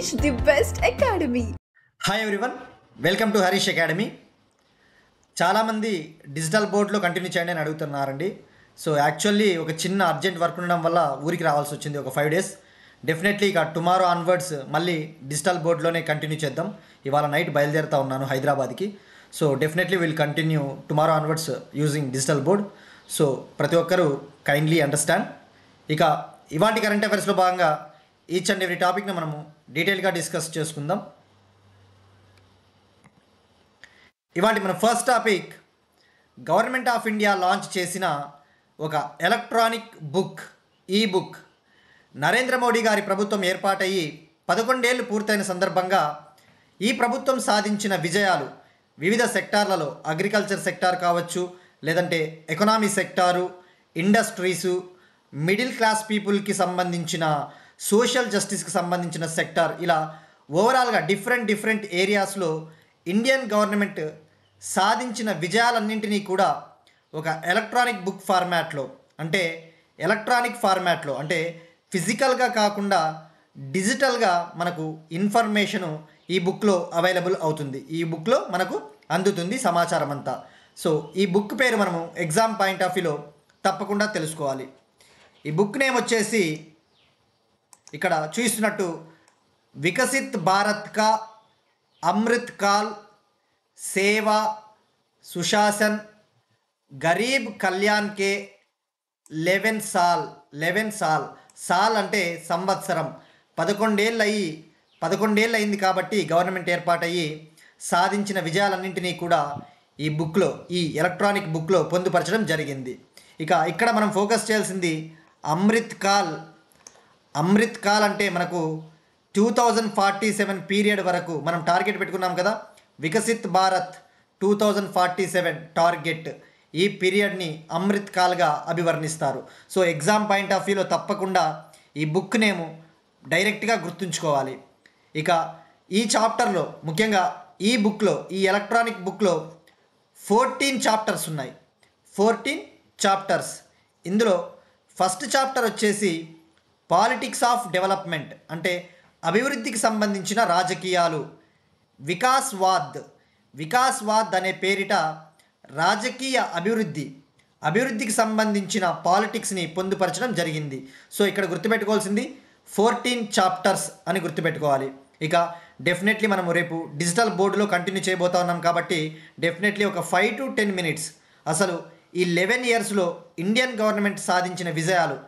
Harish, the best academy. Hi everyone, welcome to Harish academy. చాలామంది digital బోర్డులో continue చేయండి అని అడుగుతున్నారండి. సో యాక్చువల్లీ ఒక చిన్న అర్జెంట్ వర్క్ ఉండడం వల్ల ఊరికి రావాల్సి వచ్చింది ఒక 5 days. డెఫినెట్లీ ఇక టుమారో ఆన్వర్డ్స్ మళ్ళీ డిజిటల్ బోర్డులోనే కంటిన్యూ చేద్దాం. ఇవాళ నైట్ బయలుదేరుతా ఉన్నాను హైదరాబాద్కి. So definitely will continue tomorrow onwards using digital board. So ప్రతి ఒక్కరూ కైండ్లీ అండర్స్టాండ్. ఇక ఇవాటి కరెంట్ అఫైర్స్లో భాగంగా ఈచ్ అండ్ ఎవ్రీ టాపిక్ని మనము డీటెయిల్గా డిస్కస్ చేసుకుందాం. ఇవాటి మన first topic, government of India launch చేసిన ఒక ఎలక్ట్రానిక్ బుక్, ఈ బుక్. నరేంద్ర మోడీ గారి ప్రభుత్వం ఏర్పాటయ్యి 11 ఏళ్ళు పూర్తయిన సందర్భంగా ఈ ప్రభుత్వం సాధించిన విజయాలు వివిధ సెక్టార్లలో, అగ్రికల్చర్ సెక్టార్ కావచ్చు, లేదంటే economy sector, industries, middle class పీపుల్కి సంబంధించిన సోషల్ జస్టిస్కి సంబంధించిన సెక్టార్, ఇలా ఓవరాల్గా డిఫరెంట్ ఏరియాస్లో ఇండియన్ గవర్నమెంట్ సాధించిన విజయాలన్నింటినీ కూడా ఒక ఎలక్ట్రానిక్ బుక్ ఫార్మాట్లో, అంటే ఎలక్ట్రానిక్ ఫార్మాట్లో, అంటే ఫిజికల్గా కాకుండా డిజిటల్గా మనకు ఇన్ఫర్మేషను ఈ బుక్లో అవైలబుల్ అవుతుంది. ఈ బుక్లో మనకు అందుతుంది సమాచారం అంతా. సో ఈ బుక్ పేరు మనము ఎగ్జామ్ పాయింట్ ఆఫ్ వ్యూలో తప్పకుండా తెలుసుకోవాలి. ఈ బుక్ నేమ్ వచ్చేసి ఇక్కడ చూస్తున్నట్టు వికసిత్ భారత్ కా అమృత్ కాల్, సేవా, సుశాసన్, గరీబ్ కళ్యాణ్ కే 11 సాల్. సాల్ అంటే సంవత్సరం. 11 ఏళ్ళు అయింది కాబట్టి గవర్నమెంట్ ఏర్పాటయ్యి సాధించిన విజయాలన్నింటినీ కూడా ఈ బుక్లో, ఈ ఎలక్ట్రానిక్ బుక్లో పొందుపరచడం జరిగింది. ఇక ఇక్కడ మనం ఫోకస్ చేయాల్సింది అమృత్ కాల్ అంటే మనకు 2047 పీరియడ్ వరకు మనం టార్గెట్ పెట్టుకున్నాం కదా. వికసిత్ భారత్ 2047 టార్గెట్, ఈ పీరియడ్ని అమృత్ కాల్గా అభివర్ణిస్తారు. సో ఎగ్జామ్ పాయింట్ ఆఫ్ వ్యూలో తప్పకుండా ఈ బుక్ నేము డైరెక్ట్గా గుర్తుంచుకోవాలి. ఇక ఈ చాప్టర్లో ముఖ్యంగా ఈ బుక్లో, ఈ ఎలక్ట్రానిక్ బుక్లో 14 చాప్టర్స్ ఉన్నాయి. 14 చాప్టర్స్. ఇందులో ఫస్ట్ చాప్టర్ వచ్చేసి పాలిటిక్స్ ఆఫ్ డెవలప్మెంట్, అంటే అభివృద్ధికి సంబంధించిన రాజకీయాలు. వికాస్వాద్ అనే పేరిట రాజకీయ అభివృద్ధికి సంబంధించిన పాలిటిక్స్ని పొందుపరచడం జరిగింది. సో ఇక్కడ గుర్తుపెట్టుకోవాల్సింది 14 చాప్టర్స్ అని గుర్తుపెట్టుకోవాలి. ఇక డెఫినెట్లీ మనము రేపు డిజిటల్ బోర్డులో కంటిన్యూ చేయబోతా ఉన్నాం కాబట్టి డెఫినెట్లీ ఒక 5 to 10 minutes అసలు ఈ 11 yearsలో ఇండియన్ గవర్నమెంట్ సాధించిన విజయాలు,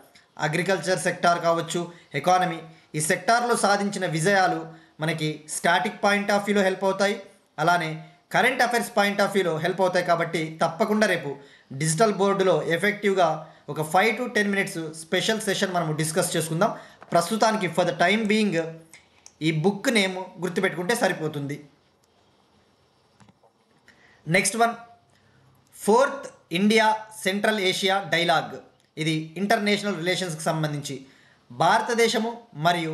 అగ్రికల్చర్ సెక్టార్ కావచ్చు, ఎకానమీ, ఈ సెక్టార్లో సాధించిన విజయాలు మనకి స్టాటిక్ పాయింట్ ఆఫ్ వ్యూలో హెల్ప్ అవుతాయి, అలానే కరెంట్ అఫైర్స్ పాయింట్ ఆఫ్ వ్యూలో హెల్ప్ అవుతాయి. కాబట్టి తప్పకుండా రేపు డిజిటల్ బోర్డులో ఎఫెక్టివ్గా ఒక 5 to 10 minutes స్పెషల్ సెషన్ మనము డిస్కస్ చేసుకుందాం. ప్రస్తుతానికి ఫర్ ద టైం బీయింగ్ ఈ బుక్ నేమ్ గుర్తుపెట్టుకుంటే సరిపోతుంది. Next one, 4th India central Asia dialogue. ఇది ఇంటర్నేషనల్ రిలేషన్స్కి సంబంధించి భారతదేశము మరియు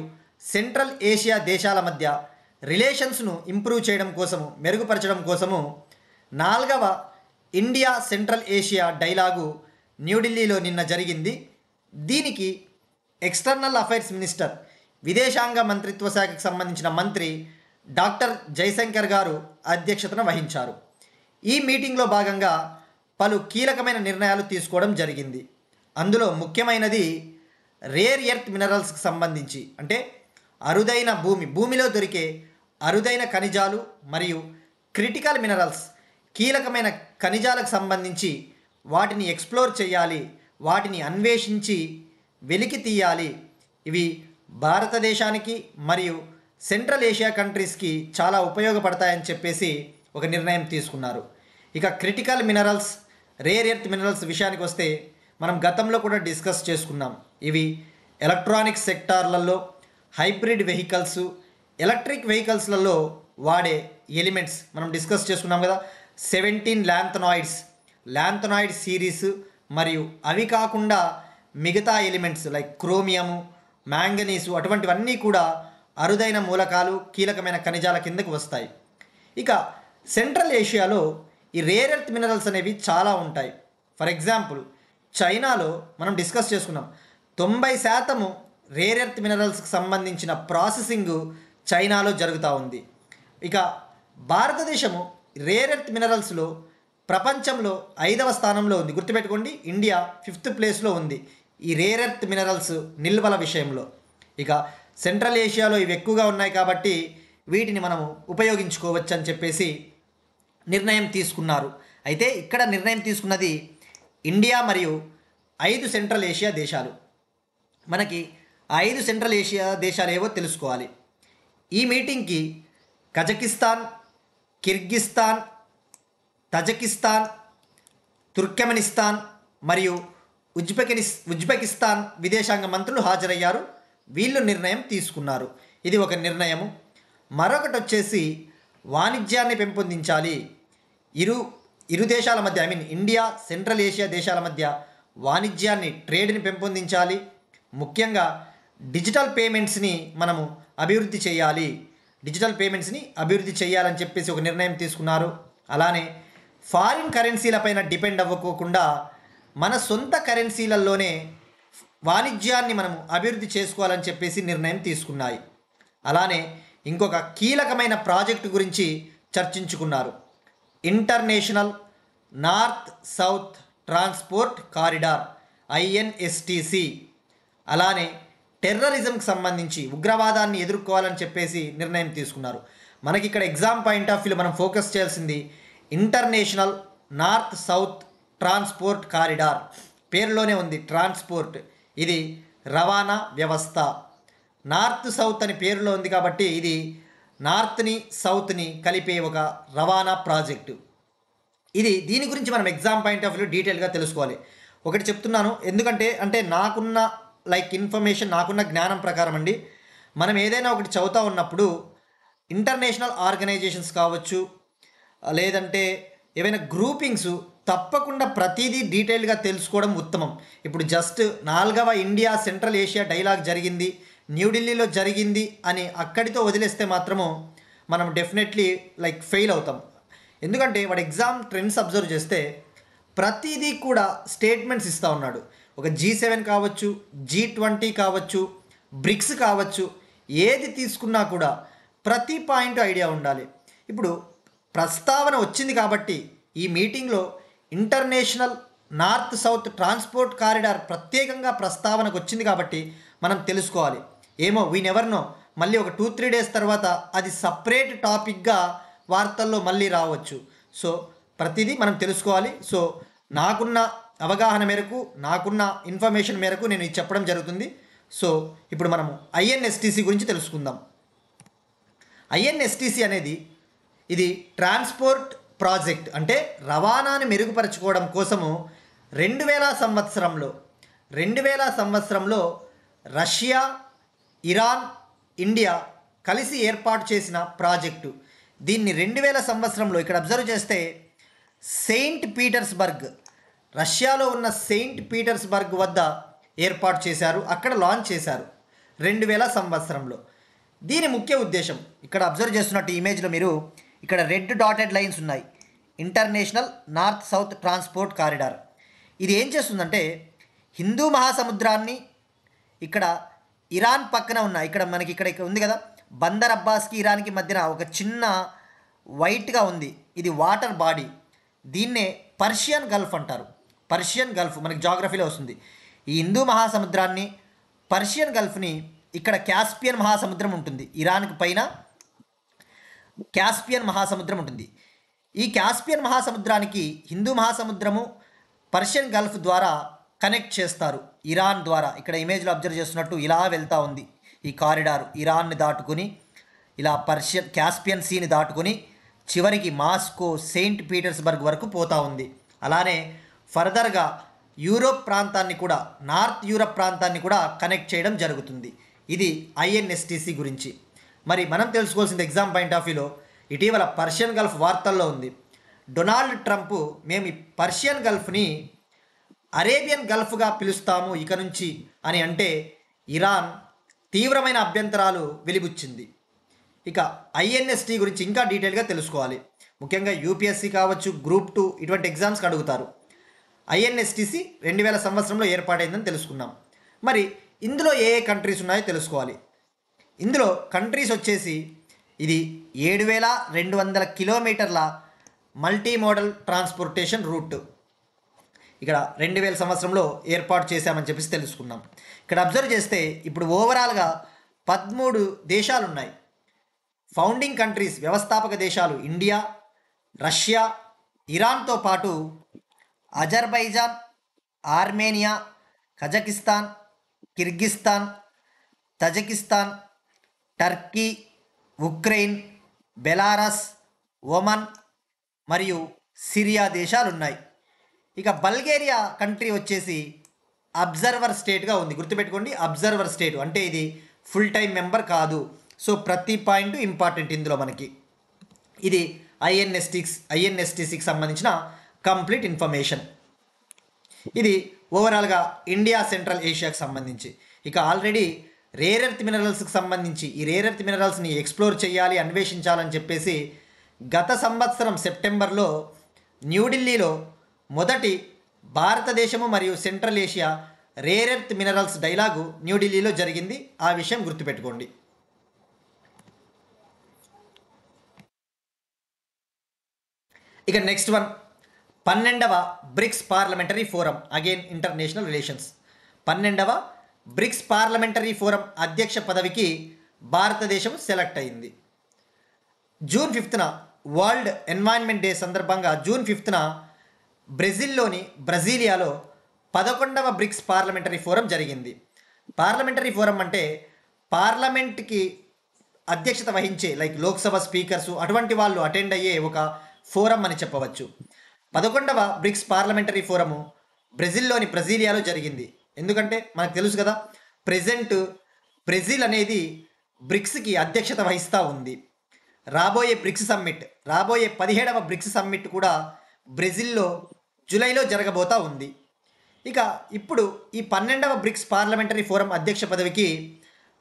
సెంట్రల్ ఏషియా దేశాల మధ్య రిలేషన్స్ను ఇంప్రూవ్ చేయడం కోసము, మెరుగుపరచడం కోసము 4వ ఇండియా సెంట్రల్ ఏషియా డైలాగు న్యూఢిల్లీలో నిన్న జరిగింది. దీనికి ఎక్స్టర్నల్ అఫైర్స్ మినిస్టర్, విదేశాంగ మంత్రిత్వ శాఖకు సంబంధించిన మంత్రి డాక్టర్ జైశంకర్ గారు అధ్యక్షతన వహించారు. ఈ మీటింగ్లో భాగంగా పలు కీలకమైన నిర్ణయాలు తీసుకోవడం జరిగింది. అందులో ముఖ్యమైనది రేర్ ఎర్త్ మినరల్స్కి సంబంధించి, అంటే అరుదైన భూమిలో దొరికే అరుదైన ఖనిజాలు మరియు క్రిటికల్ మినరల్స్, కీలకమైన ఖనిజాలకు సంబంధించి వాటిని ఎక్స్ప్లోర్ చేయాలి, వాటిని అన్వేషించి వెలికి తీయాలి. ఇవి భారతదేశానికి మరియు సెంట్రల్ ఏషియా కంట్రీస్కి చాలా ఉపయోగపడతాయని చెప్పేసి ఒక నిర్ణయం తీసుకున్నారు. ఇక critical minerals, rare earth minerals విషయానికి వస్తే మనం గతంలో కూడా డిస్కస్ చేసుకున్నాం. ఇవి ఎలక్ట్రానిక్ సెక్టార్లలో, హైబ్రిడ్ వెహికల్స్, ఎలక్ట్రిక్ వెహికల్స్లలో వాడే ఎలిమెంట్స్ మనం డిస్కస్ చేసుకున్నాం కదా. 17 ల్యాంథనాయిడ్ సిరీస్, మరియు అవి కాకుండా మిగతా ఎలిమెంట్స్ లైక్ క్రోమియము, మ్యాంగనీసు, అటువంటివన్నీ కూడా అరుదైన మూలకాలు, కీలకమైన ఖనిజాల కిందకు వస్తాయి. ఇక సెంట్రల్ ఏషియాలో ఈ రేర్ ఎర్త్ మినరల్స్ అనేవి చాలా ఉంటాయి. ఫర్ ఎగ్జాంపుల్ చైనాలో మనం డిస్కస్ చేసుకున్నాం, 90% రేర్ ఎర్త్ మినరల్స్కి సంబంధించిన ప్రాసెసింగ్ చైనాలో జరుగుతూ ఉంది. ఇక భారతదేశము రేర్ ఎర్త్ మినరల్స్లో ప్రపంచంలో 5వ స్థానంలో ఉంది. గుర్తుపెట్టుకోండి, ఇండియా 5th ప్లేస్లో ఉంది ఈ రేర్ ఎర్త్ మినరల్స్ నిల్వల విషయంలో. ఇక సెంట్రల్ ఏషియాలో ఇవి ఎక్కువగా ఉన్నాయి కాబట్టి వీటిని మనము ఉపయోగించుకోవచ్చు అని చెప్పేసి నిర్ణయం తీసుకున్నారు. అయితే ఇక్కడ నిర్ణయం తీసుకున్నది ఇండియా మరియు 5 సెంట్రల్ ఏషియా దేశాలు. మనకి 5 సెంట్రల్ ఏషియా దేశాలు ఏవో తెలుసుకోవాలి. ఈ మీటింగ్కి కజకిస్తాన్, కిర్గిస్తాన్, తజకిస్తాన్, తుర్కమెనిస్తాన్ మరియు ఉజ్బెకిస్తాన్ విదేశాంగ మంత్రులు హాజరయ్యారు. వీళ్ళు నిర్ణయం తీసుకున్నారు. ఇది ఒక నిర్ణయము. మరొకటి వచ్చేసి వాణిజ్యాన్ని పెంపొందించాలి. ఇరు దేశాల మధ్య ఇండియా సెంట్రల్ ఏషియా దేశాల మధ్య వాణిజ్యాన్ని, ట్రేడ్ని పెంపొందించాలి. ముఖ్యంగా డిజిటల్ పేమెంట్స్ని మనము అభివృద్ధి చేయాలని చెప్పేసి ఒక నిర్ణయం తీసుకున్నారు. అలానే ఫారిన్ కరెన్సీలపైన డిపెండ్ అవ్వకోకుండా మన సొంత కరెన్సీలలోనే వాణిజ్యాన్ని మనము అభివృద్ధి చేసుకోవాలని చెప్పేసి నిర్ణయం తీసుకున్నాయి. అలానే ఇంకొక కీలకమైన ప్రాజెక్టు గురించి చర్చించుకున్నారు. International north south transport corridor INSTC. అలానే టెర్రరిజంకి సంబంధించి ఉగ్రవాదాన్ని ఎదుర్కోవాలని చెప్పేసి నిర్ణయం తీసుకున్నారు. మనకి ఇక్కడ ఎగ్జామ్ పాయింట్ ఆఫ్ వ్యూలో మనం ఫోకస్ చేయాల్సింది international north south transport corridor. పేరులోనే ఉంది ట్రాన్స్పోర్ట్, ఇది రవాణా వ్యవస్థ. నార్త్ సౌత్ అని పేరులో ఉంది కాబట్టి ఇది నార్త్ని సౌత్ని కలిపే ఒక రవాణా ప్రాజెక్టు. దీని గురించి మనం ఎగ్జామ్ పాయింట్ ఆఫ్ వ్యూ డీటెయిల్గా తెలుసుకోవాలి. ఒకటి చెప్తున్నాను, ఎందుకంటే నాకున్న ఇన్ఫర్మేషన్, నాకున్న జ్ఞానం ప్రకారం అండి, మనం ఏదైనా ఒకటి చదువుతూ ఉన్నప్పుడు ఇంటర్నేషనల్ ఆర్గనైజేషన్స్ కావచ్చు, లేదంటే ఏవైనా గ్రూపింగ్స్, తప్పకుండా ప్రతిదీ డీటెయిల్గా తెలుసుకోవడం ఉత్తమం. ఇప్పుడు జస్ట్ 4వ ఇండియా సెంట్రల్ ఏషియా డైలాగ్ జరిగింది, న్యూఢిల్లీలో జరిగింది అని అక్కడితో వదిలేస్తే మాత్రము మనం డెఫినెట్లీ ఫెయిల్ అవుతాం. ఎందుకంటే వాడు ఎగ్జామ్ ట్రెండ్స్ అబ్జర్వ్ చేస్తే ప్రతిదీ కూడా స్టేట్మెంట్స్ ఇస్తూ ఉన్నాడు. ఒక G7 కావచ్చు, G20 కావచ్చు, బ్రిక్స్ కావచ్చు, ఏది తీసుకున్నా కూడా ప్రతి పాయింట్ ఐడియా ఉండాలి. ఇప్పుడు ప్రస్తావన వచ్చింది కాబట్టి ఈ మీటింగ్లో international north south transport corridor ప్రత్యేకంగా ప్రస్తావనకు వచ్చింది కాబట్టి మనం తెలుసుకోవాలి. ఏమో వీ నెవర్ నో, మళ్ళీ ఒక 2-3 డేస్ తర్వాత అది సపరేట్ టాపిక్గా వార్తల్లో మళ్ళీ రావచ్చు. సో ప్రతిదీ మనం తెలుసుకోవాలి. సో నాకున్న అవగాహన మేరకు, నాకున్న ఇన్ఫర్మేషన్ మేరకు నేను ఇది చెప్పడం జరుగుతుంది. సో ఇప్పుడు మనము INSTC గురించి తెలుసుకుందాం. INSTC అనేది ఇది ట్రాన్స్పోర్ట్ ప్రాజెక్ట్, అంటే రవాణాను మెరుగుపరచుకోవడం కోసము 2000 సంవత్సరంలో రష్యా, ఇరాన్, ఇండియా కలిసి ఏర్పాటు చేసిన ప్రాజెక్టు. దీన్ని 2000 సంవత్సరంలో ఇక్కడ అబ్జర్వ్ చేస్తే సెయింట్ పీటర్స్బర్గ్, రష్యాలో ఉన్న సెయింట్ పీటర్స్బర్గ్ వద్ద ఏర్పాటు చేశారు, అక్కడ లాంచ్ చేశారు 2000 సంవత్సరంలో. దీని ముఖ్య ఉద్దేశం ఇక్కడ అబ్జర్వ్ చేస్తున్నట్టు ఇమేజ్లో మీరు ఇక్కడ రెడ్ డాటెడ్ లైన్స్ ఉన్నాయి, international north south transport corridor. ఇది ఏం చేస్తుందంటే హిందూ మహాసముద్రాన్ని, ఇక్కడ ఇరాన్ పక్కన ఉన్న ఇక్కడ మనకి ఇక్కడ ఉంది కదా బందర్ అబ్బాస్కి ఇరాన్కి మధ్యన ఒక చిన్న వైట్గా ఉంది, ఇది వాటర్ బాడీ. దీన్నే పర్షియన్ గల్ఫ్ అంటారు. పర్షియన్ గల్ఫ్ మనకి జాగ్రఫీలో వస్తుంది. ఈ హిందూ మహాసముద్రాన్ని, పర్షియన్ గల్ఫ్ని, ఇక్కడ క్యాస్పియన్ మహాసముద్రం ఉంటుంది, ఇరాన్కి పైన క్యాస్పియన్ మహాసముద్రం ఉంటుంది. ఈ క్యాస్పియన్ మహాసముద్రానికి హిందూ మహాసముద్రము, పర్షియన్ గల్ఫ్ ద్వారా కనెక్ట్ చేస్తారు ఇరాన్ ద్వారా. ఇక్కడ ఇమేజ్లో అబ్జర్వ్ చేస్తున్నట్టు ఇలా వెళ్తూ ఉంది ఈ కారిడార్, ఇరాన్ని దాటుకుని ఇలా క్యాస్పియన్ సీని దాటుకుని చివరికి మాస్కో, సెయింట్ పీటర్స్బర్గ్ వరకు పోతూ ఉంది. అలానే ఫర్దర్గా యూరోప్ ప్రాంతాన్ని కూడా, నార్త్ యూరప్ ప్రాంతాన్ని కూడా కనెక్ట్ చేయడం జరుగుతుంది. ఇది INSTC గురించి. మరి మనం తెలుసుకోవాల్సింది ఎగ్జామ్ పాయింట్ ఆఫ్ వ్యూలో, ఇటీవల పర్షియన్ గల్ఫ్ వార్తల్లో ఉంది. డొనాల్డ్ ట్రంప్ మేము ఈ పర్షియన్ గల్ఫ్ని అరేబియన్ గల్ఫ్గా పిలుస్తాము ఇక నుంచి అని అంటే ఇరాన్ తీవ్రమైన అభ్యంతరాలు వెలిబుచ్చింది. ఇక INST గురించి ఇంకా డీటెయిల్గా తెలుసుకోవాలి. ముఖ్యంగా UPSC కావచ్చు, గ్రూప్ 2 ఇటువంటి ఎగ్జామ్స్కి అడుగుతారు. INSTC 2000 సంవత్సరంలో ఏర్పాటైందని తెలుసుకున్నాం. మరి ఇందులో ఏ కంట్రీస్ ఉన్నాయో తెలుసుకోవాలి. ఇందులో కంట్రీస్ వచ్చేసి ఇది 7,200 కిలోమీటర్ల మల్టీ మోడల్ ట్రాన్స్పోర్టేషన్ రూట్ ఇక్కడ 2000 సంవత్సరంలో ఏర్పాటు చేశామని చెప్పేసి తెలుసుకున్నాం. ఇక్కడ అబ్జర్వ్ చేస్తే ఇప్పుడు ఓవరాల్గా 13 దేశాలు ఉన్నాయి. ఫౌండింగ్ కంట్రీస్ వ్యవస్థాపక దేశాలు ఇండియా, రష్యా, ఇరాన్తో పాటు Azerbaijan, Armenia, Kazakhstan, Kyrgyzstan, Tajikistan, Turkey, Ukraine, Belarus, Oman మరియు సిరియా దేశాలు ఉన్నాయి. ఇక బల్గేరియా కంట్రీ వచ్చేసి అబ్జర్వర్ స్టేట్గా ఉంది. గుర్తుపెట్టుకోండి, అబ్జర్వర్ స్టేట్ అంటే ఇది ఫుల్ టైం మెంబర్ కాదు. సో ప్రతి పాయింట్ ఇంపార్టెంట్ ఇందులో మనకి. ఇది ఐఎన్ఎస్టీసీకి సంబంధించిన కంప్లీట్ ఇన్ఫర్మేషన్. ఇది ఓవరాల్గా ఇండియా సెంట్రల్ ఏషియాకి సంబంధించి. ఇక ఆల్రెడీ రేర్ ఎర్త్ మినరల్స్కి సంబంధించి ఈ రేర్ ఎర్త్ మినరల్స్ని ఎక్స్ప్లోర్ చేయాలి, అన్వేషించాలని చెప్పేసి గత సంవత్సరం సెప్టెంబర్లో న్యూఢిల్లీలో మొదటి భారతదేశము మరియు central Asia rare earth minerals dialogue న్యూఢిల్లీలో జరిగింది. ఆ విషయం గుర్తుపెట్టుకోండి. ఇక నెక్స్ట్ వన్ 12వ BRICS parliamentary forum, again international relations. 12వ బ్రిక్స్ పార్లమెంటరీ ఫోరం అధ్యక్ష పదవికి భారతదేశం సెలెక్ట్ అయింది. జూన్ 5న వరల్డ్ ఎన్వైరన్మెంట్ డే సందర్భంగా జూన్ 5న బ్రెజిలియాలో 11వ బ్రిక్స్ పార్లమెంటరీ ఫోరం జరిగింది. పార్లమెంటరీ ఫోరం అంటే పార్లమెంట్కి అధ్యక్షత వహించే లైక్ లోక్సభ స్పీకర్సు అటువంటి వాళ్ళు అటెండ్ అయ్యే ఒక ఫోరం అని చెప్పవచ్చు. 11వ బ్రిక్స్ పార్లమెంటరీ ఫోరము బ్రెజిలియాలో జరిగింది. ఎందుకంటే మనకు తెలుసు కదా, ప్రెజెంట్ బ్రెజిల్ అనేది బ్రిక్స్కి అధ్యక్షత వహిస్తూ ఉంది. రాబోయే 17వ బ్రిక్స్ సమ్మిట్ కూడా బ్రెజిల్లో జూలైలో జరగబోతూ ఉంది. ఇక ఇప్పుడు ఈ 12వ బ్రిక్స్ పార్లమెంటరీ ఫోరం అధ్యక్ష పదవికి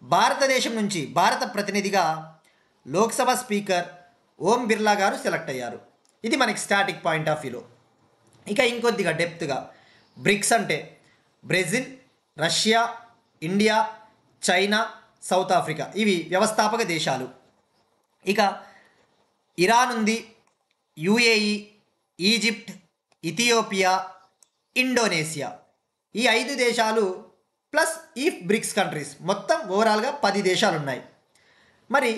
భారతదేశం నుంచి భారత ప్రతినిధిగా లోక్సభ స్పీకర్ ఓం బిర్లా గారు సెలెక్ట్ అయ్యారు. ఇది మనకి స్టాటిక్ పాయింట్ ఆఫ్ వ్యూలో. ఇక ఇంకొద్దిగా డెప్త్గా బ్రిక్స్ అంటే Brazil, Russia, India, China, south Africa ఇవి వ్యవస్థాపక దేశాలు. ఇక ఇరాన్ ఉంది, యుఏఈ, ఈజిప్ట్, ఇథియోపియా, ఇండోనేషియా ఈ 5 దేశాలు ప్లస్ ఈ బ్రిక్స్ కంట్రీస్ మొత్తం ఓవరాల్గా 10 దేశాలు ఉన్నాయి. మరి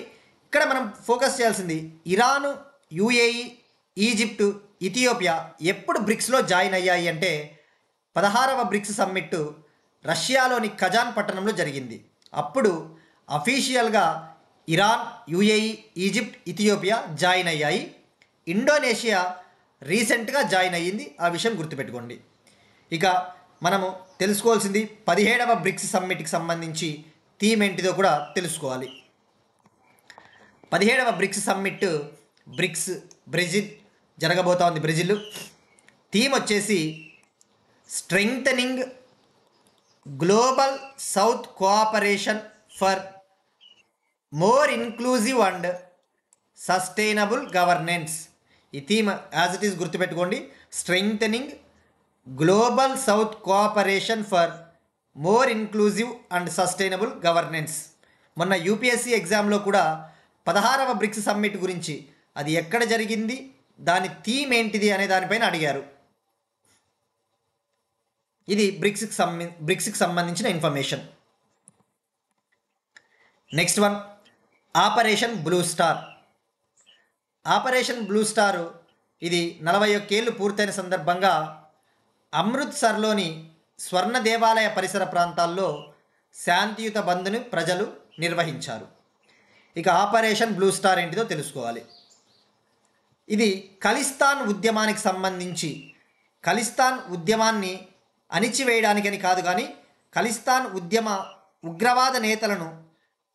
ఇక్కడ మనం ఫోకస్ చేయాల్సింది ఇరాను, యుఏఈ, ఈజిప్టు, ఇథియోపియా ఎప్పుడు బ్రిక్స్లో జాయిన్ అయ్యాయి అంటే 16వ బ్రిక్స్ సమ్మిట్ రష్యాలోని కజాన్ పట్టణంలో జరిగింది. అప్పుడు అఫీషియల్గా Iran, UAE, Egypt, Ethiopia join అయ్యాయి. ఇండోనేషియా రీసెంట్గా జాయిన్ అయ్యింది. ఆ విషయం గుర్తుపెట్టుకోండి. ఇక మనము తెలుసుకోవాల్సింది 17వ బ్రిక్స్ సమ్మిట్కి సంబంధించి థీమ్ ఏంటిదో కూడా తెలుసుకోవాలి. 17వ బ్రిక్స్ సమ్మిట్ బ్రెజిల్ జరగబోతా ఉంది. బ్రెజిల్ థీమ్ వచ్చేసి strengthening global south cooperation for more inclusive and sustainable governance. ఈ థీమ్ యాజ్ ఇట్ ఈస్ గుర్తుపెట్టుకోండి. Strengthening global south cooperation for more inclusive and sustainable governance. మొన్న యూపీఎస్సీ ఎగ్జామ్లో కూడా 16వ బ్రిక్స్ సమ్మిట్ గురించి అది ఎక్కడ జరిగింది, దాని థీమ్ ఏంటిది అనే దానిపైన అడిగారు. ఇది బ్రిక్స్కి సంబంధించిన information. Next one operation blue star. Operation blue star ఇది 41 ఏళ్ళు పూర్తయిన సందర్భంగా అమృత్సర్లోని స్వర్ణ దేవాలయ పరిసర ప్రాంతాల్లో శాంతియుత బంద్ను ప్రజలు నిర్వహించారు. ఇక ఆపరేషన్ బ్లూ స్టార్ ఏంటిదో తెలుసుకోవాలి. ఇది ఖలిస్తాన్ ఉద్యమానికి సంబంధించి, ఖలిస్తాన్ ఉద్యమాన్ని అణిచివేయడానికని కాదు కానీ ఖలిస్తాన్ ఉద్యమ ఉగ్రవాద నేతలను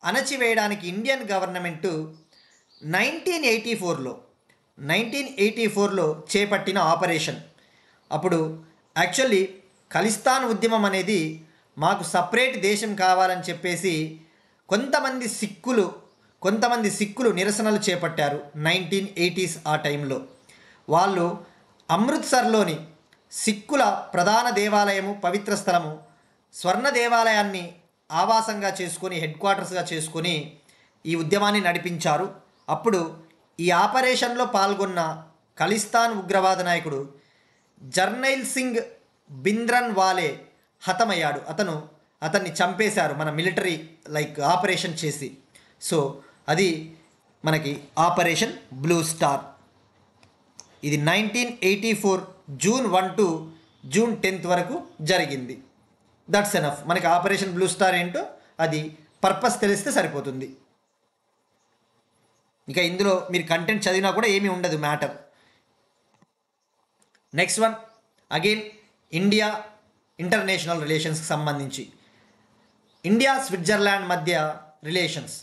అణచివేయడానికి ఇండియన్ గవర్నమెంటు 1984లో చేపట్టిన ఆపరేషన్. అప్పుడు యాక్చువల్లీ ఖలిస్తాన్ ఉద్యమం అనేది మాకు సపరేట్ దేశం కావాలని చెప్పేసి కొంతమంది సిక్కులు నిరసనలు చేపట్టారు 1980s. ఆ టైంలో వాళ్ళు అమృత్సర్లోని సిక్కుల ప్రధాన దేవాలయము, పవిత్ర స్థలము స్వర్ణ దేవాలయాన్ని ఆవాసంగా చేసుకొని, హెడ్ క్వార్టర్స్గా చేసుకొని ఈ ఉద్యమాన్ని నడిపించారు. అప్పుడు ఈ ఆపరేషన్లో పాల్గొన్న ఖలిస్తాన్ ఉగ్రవాద నాయకుడు జర్నైల్ సింగ్ బింద్రన్ వాలే హతమయ్యాడు. అతన్ని చంపేశారు మన మిలిటరీ ఆపరేషన్ చేసి. సో అది మనకి ఆపరేషన్ బ్లూ స్టార్. ఇది 1984 జూన్ 1 టు జూన్ 10 వరకు జరిగింది. That's enough. మనకి ఆపరేషన్ బ్లూ స్టార్ ఏంటో అది పర్పస్ తెలిస్తే సరిపోతుంది. ఇక ఇందులో మీరు కంటెంట్ చదివినా కూడా ఏమీ ఉండదు matter. Next one again India international రిలేషన్స్కి సంబంధించి ఇండియా స్విట్జర్లాండ్ మధ్య రిలేషన్స్.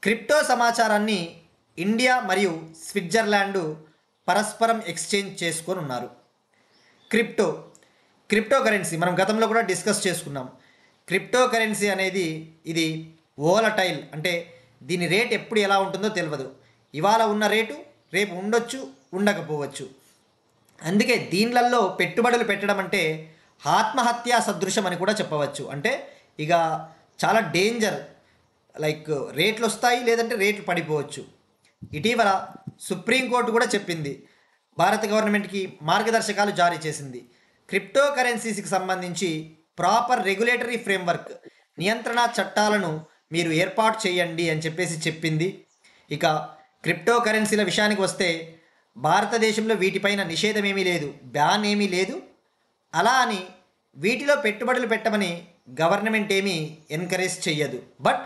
క్రిప్టో సమాచారాన్ని ఇండియా మరియు స్విట్జర్లాండ్ పరస్పరం ఎక్స్చేంజ్ చేసుకొని ఉన్నారు. క్రిప్టో కరెన్సీ మనం గతంలో కూడా డిస్కస్ చేసుకున్నాం. క్రిప్టో కరెన్సీ అనేది ఇది వోలటైల్, అంటే దీని రేట్ ఎప్పుడు ఎలా ఉంటుందో తెలియదు. ఇవాళ ఉన్న రేటు రేపు ఉండొచ్చు, ఉండకపోవచ్చు. అందుకే దీనిలలో పెట్టుబడులు పెట్టడం అంటే ఆత్మహత్యా సదృశం అని కూడా చెప్పవచ్చు. అంటే ఇక చాలా డేంజర్. రేట్లు వస్తాయి, లేదంటే రేట్లు పడిపోవచ్చు. ఇటీవల సుప్రీంకోర్టు కూడా చెప్పింది, భారత గవర్నమెంట్కి మార్గదర్శకాలు జారీ చేసింది. క్రిప్టో కరెన్సీస్కి సంబంధించి ప్రాపర్ రెగ్యులేటరీ ఫ్రేమ్వర్క్, నియంత్రణ చట్టాలను మీరు ఏర్పాటు చేయండి అని చెప్పింది. ఇక క్రిప్టో కరెన్సీల విషయానికి వస్తే భారతదేశంలో వీటిపైన నిషేధం ఏమీ లేదు, బ్యాన్ ఏమీ లేదు. అలా అని వీటిలో పెట్టుబడులు పెట్టమని గవర్నమెంట్ ఏమీ ఎంకరేజ్ చెయ్యదు. బట్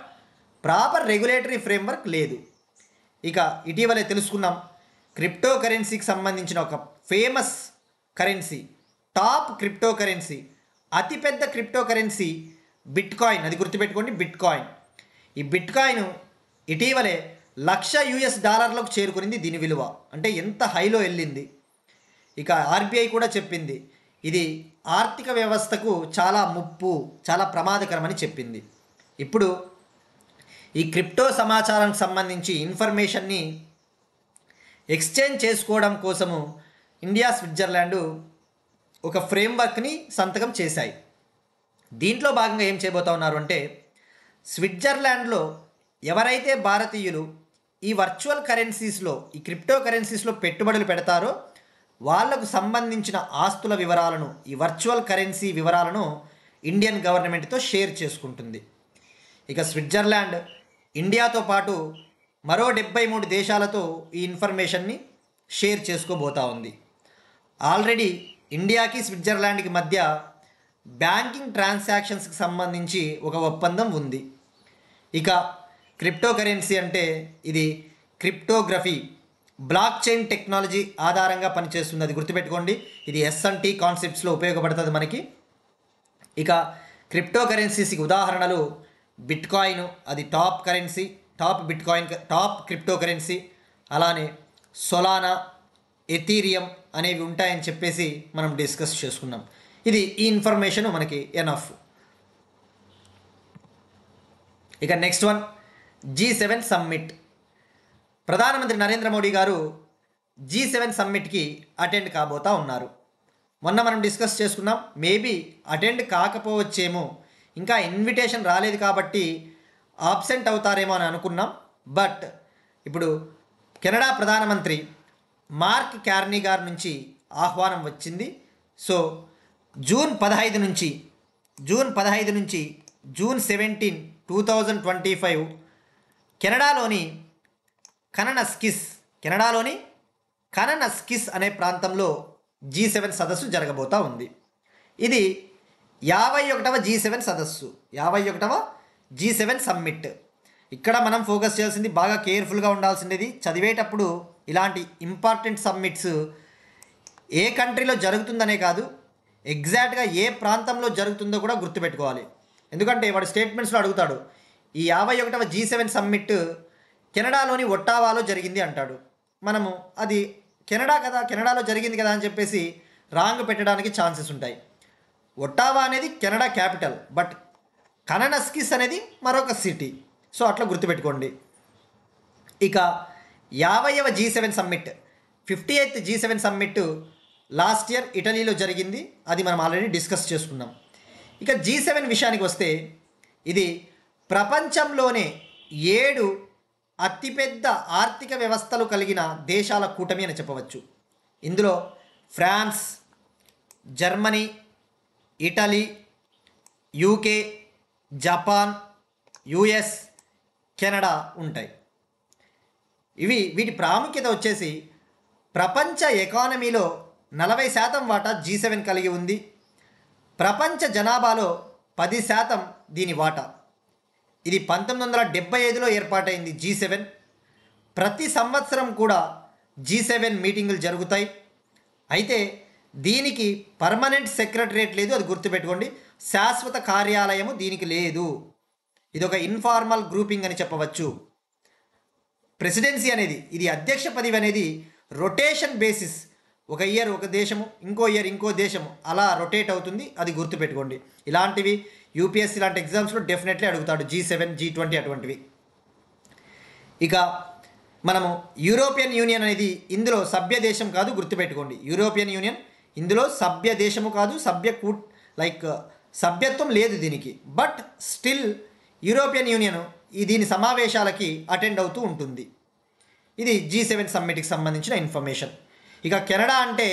ప్రాపర్ రెగ్యులేటరీ ఫ్రేమ్వర్క్ లేదు. ఇక ఇటీవలే తెలుసుకున్నాం, క్రిప్టో కరెన్సీకి సంబంధించిన ఒక famous currency, top crypto currency, అతిపెద్ద క్రిప్టో కరెన్సీ బిట్కాయిన్. అది గుర్తుపెట్టుకోండి, బిట్కాయిన్. ఈ బిట్కాయిన్ ఇటీవలే $1,00,000 చేరుకునింది దీని విలువ. అంటే ఎంత హైలో వెళ్ళింది. ఇక ఆర్బీఐ కూడా చెప్పింది ఇది ఆర్థిక వ్యవస్థకు చాలా ముప్పు, చాలా ప్రమాదకరమని చెప్పింది. ఇప్పుడు ఈ క్రిప్టో సమాచారానికి సంబంధించి ఇన్ఫర్మేషన్ని ఎక్స్చేంజ్ చేసుకోవడం కోసము ఇండియా స్విట్జర్లాండ్ ఒక ఫ్రేమ్వర్క్ని సంతకం చేశాయి. దీంట్లో భాగంగా ఏం చేయబోతా ఉన్నారు అంటే, స్విట్జర్లాండ్లో ఎవరైతే భారతీయులు ఈ వర్చువల్ కరెన్సీస్లో, ఈ క్రిప్టో కరెన్సీస్లో పెట్టుబడులు పెడతారో వాళ్లకు సంబంధించిన ఆస్తుల వివరాలను, ఈ వర్చువల్ కరెన్సీ వివరాలను ఇండియన్ గవర్నమెంట్తో షేర్ చేసుకుంటుంది. ఇక స్విట్జర్లాండ్ ఇండియాతో పాటు మరో 73 దేశాలతో ఈ ఇన్ఫర్మేషన్ని షేర్ చేసుకోబోతా ఉంది. ఆల్రెడీ ఇండియాకి స్విట్జర్లాండ్కి మధ్య బ్యాంకింగ్ ట్రాన్సాక్షన్స్కి సంబంధించి ఒక ఒప్పందం ఉంది. ఇక క్రిప్టో కరెన్సీ అంటే ఇది క్రిప్టోగ్రఫీ, బ్లాక్ చైన్ టెక్నాలజీ ఆధారంగా పనిచేస్తుంది. అది గుర్తుపెట్టుకోండి. ఇది ఎస్ఎన్టీ కాన్సెప్ట్స్లో ఉపయోగపడుతుంది మనకి. ఇక క్రిప్టో కరెన్సీస్కి ఉదాహరణలు బిట్కాయిన్, అది top currency, top crypto currency. అలానే సొలానా, ఎథీరియం అనేవి ఉంటాయని చెప్పేసి మనం డిస్కస్ చేసుకున్నాం. ఈ ఇన్ఫర్మేషన్ మనకి ఎనఫ్. ఇక నెక్స్ట్ వన్ G7 సమ్మిట్. ప్రధానమంత్రి నరేంద్ర మోడీ గారు G7 సమ్మిట్కి అటెండ్ కాబోతా ఉన్నారు. మొన్న మనం డిస్కస్ చేసుకున్నాం, మేబీ అటెండ్ కాకపోవచ్చేమో, ఇంకా ఇన్విటేషన్ రాలేదు కాబట్టి ఆబ్సెంట్ అవుతారేమో అని అనుకున్నాం. బట్ ఇప్పుడు కెనడా ప్రధానమంత్రి మార్క్ కార్నీ గారి నుంచి ఆహ్వానం వచ్చింది. సో జూన్ 15 నుంచి జూన్ 17, 2025 కెనడాలోని కననస్కిస్ అనే ప్రాంతంలో G7 సదస్సు జరగబోతా ఉంది. ఇది 51వ G7 సదస్సు, 51వ G7 సమ్మిట్. ఇక్కడ మనం ఫోకస్ చేయాల్సింది, బాగా కేర్ఫుల్గా ఉండాల్సింది, చదివేటప్పుడు ఇలాంటి ఇంపార్టెంట్ సమ్మిట్స్ ఏ కంట్రీలో జరుగుతుందనే కాదు, ఎగ్జాక్ట్గా ఏ ప్రాంతంలో జరుగుతుందో కూడా గుర్తుపెట్టుకోవాలి. ఎందుకంటే వాడు స్టేట్మెంట్స్లో అడుగుతాడు, ఈ 51వ G7 సమ్మిట్ కెనడాలోని ఒట్టావాలో జరిగింది అంటాడు. మనము అది కెనడా కదా, కెనడాలో జరిగింది కదా అని చెప్పేసి రాంగ్ పెట్టడానికి ఛాన్సెస్ ఉంటాయి. ఒట్టావా అనేది కెనడా క్యాపిటల్, బట్ కననస్కిస్ అనేది మరొక సిటీ. సో అట్లా గుర్తుపెట్టుకోండి. ఇక 50వ G7 summit, 58th G7 summit last year ఇటలీలో జరిగింది. అది మనం ఆల్రెడీ డిస్కస్ చేసుకున్నాం. ఇక G7 విషయానికి వస్తే, ఇది ప్రపంచంలోనే 7 అతిపెద్ద ఆర్థిక వ్యవస్థలు కలిగిన దేశాల కూటమి అని చెప్పవచ్చు. ఇందులో France, Germany, Italy, UK, Japan, US, Canada ఉంటాయి. వీటి ప్రాముఖ్యత వచ్చేసి ప్రపంచ ఎకానమీలో 40% వాటా G7 కలిగి ఉంది. ప్రపంచ జనాభాలో 10% దీని వాటా. ఇది 1975లో ఏర్పాటైంది G7. ప్రతి సంవత్సరం కూడా G7 మీటింగులు జరుగుతాయి. అయితే దీనికి పర్మనెంట్ సెక్రటరేట్ లేదు, అది గుర్తుపెట్టుకోండి. శాశ్వత కార్యాలయము దీనికి లేదు. ఇది ఒక ఇన్ఫార్మల్ గ్రూపింగ్ అని చెప్పవచ్చు. ప్రెసిడెన్సీ అనేది, ఇది అధ్యక్ష పదవి అనేది రొటేషన్ బేసిస్, ఒక ఇయర్ ఒక దేశము, ఇంకో ఇయర్ ఇంకో దేశము, అలా రొటేట్ అవుతుంది. అది గుర్తుపెట్టుకోండి. ఇలాంటివి యూపీఎస్సీ లాంటి ఎగ్జామ్స్లో డెఫినెట్లీ అడుగుతాడు, G7, G20 అటువంటివి. ఇక మనము యూరోపియన్ యూనియన్ అనేది ఇందులో సభ్య దేశం కాదు, గుర్తుపెట్టుకోండి. యూరోపియన్ యూనియన్ ఇందులో సభ్య దేశము కాదు, సభ్యత్వం లేదు దీనికి. బట్ స్టిల్ యూరోపియన్ యూనియన్ దీని సమావేశాలకి అటెండ్ అవుతూ ఉంటుంది. ఇది G7 సమ్మిట్కి సంబంధించిన ఇన్ఫర్మేషన్. ఇక కెనడా అంటే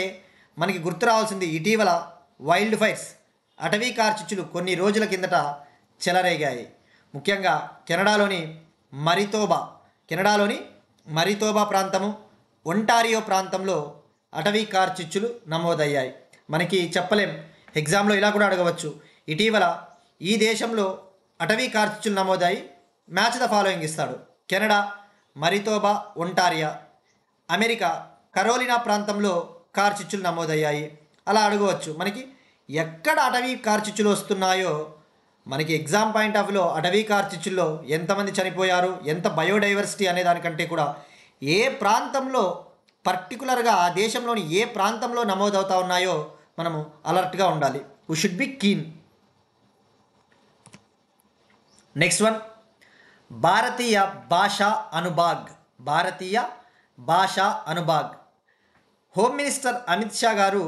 మనకి గుర్తు రావాల్సింది, ఇటీవల వైల్డ్ ఫైర్స్, అటవీ కార్చిచ్చులు కొన్ని రోజుల కిందట చెలరేగాయి. ముఖ్యంగా కెనడాలోని మరితోబా ప్రాంతము, ఒంటారియో ప్రాంతంలో అటవీ కార్చిచ్చులు నమోదయ్యాయి. మనకి చెప్పలేం, ఎగ్జామ్లో ఇలా కూడా అడగవచ్చు. ఇటీవల ఈ దేశంలో అటవీ కార్చిచ్చులు నమోదయ్యి, మ్యాచ్ ద ఫాలోయింగ్ ఇస్తాడు. Canada, మరితోబా, Ontario. అమెరికా కరోలినా ప్రాంతంలో కార్చిచ్చులు నమోదయ్యాయి. అలా అడగవచ్చు. మనకి ఎక్కడ అటవీ కార్చిచ్చులు వస్తున్నాయో, మనకి ఎగ్జామ్ పాయింట్ ఆఫ్ వ్యూలో అటవీ కార్చిచ్చుల్లో ఎంతమంది చనిపోయారు, ఎంత బయోడైవర్సిటీ అనే దానికంటే కూడా ఏ ప్రాంతంలో పర్టికులర్గా ఆ దేశంలోని ఏ ప్రాంతంలో నమోదవుతా ఉన్నాయో మనము అలర్ట్గా ఉండాలి. We should be keen. Next one, Bharatiya Bhasha Anubhag. Home minister Amit Shah గారు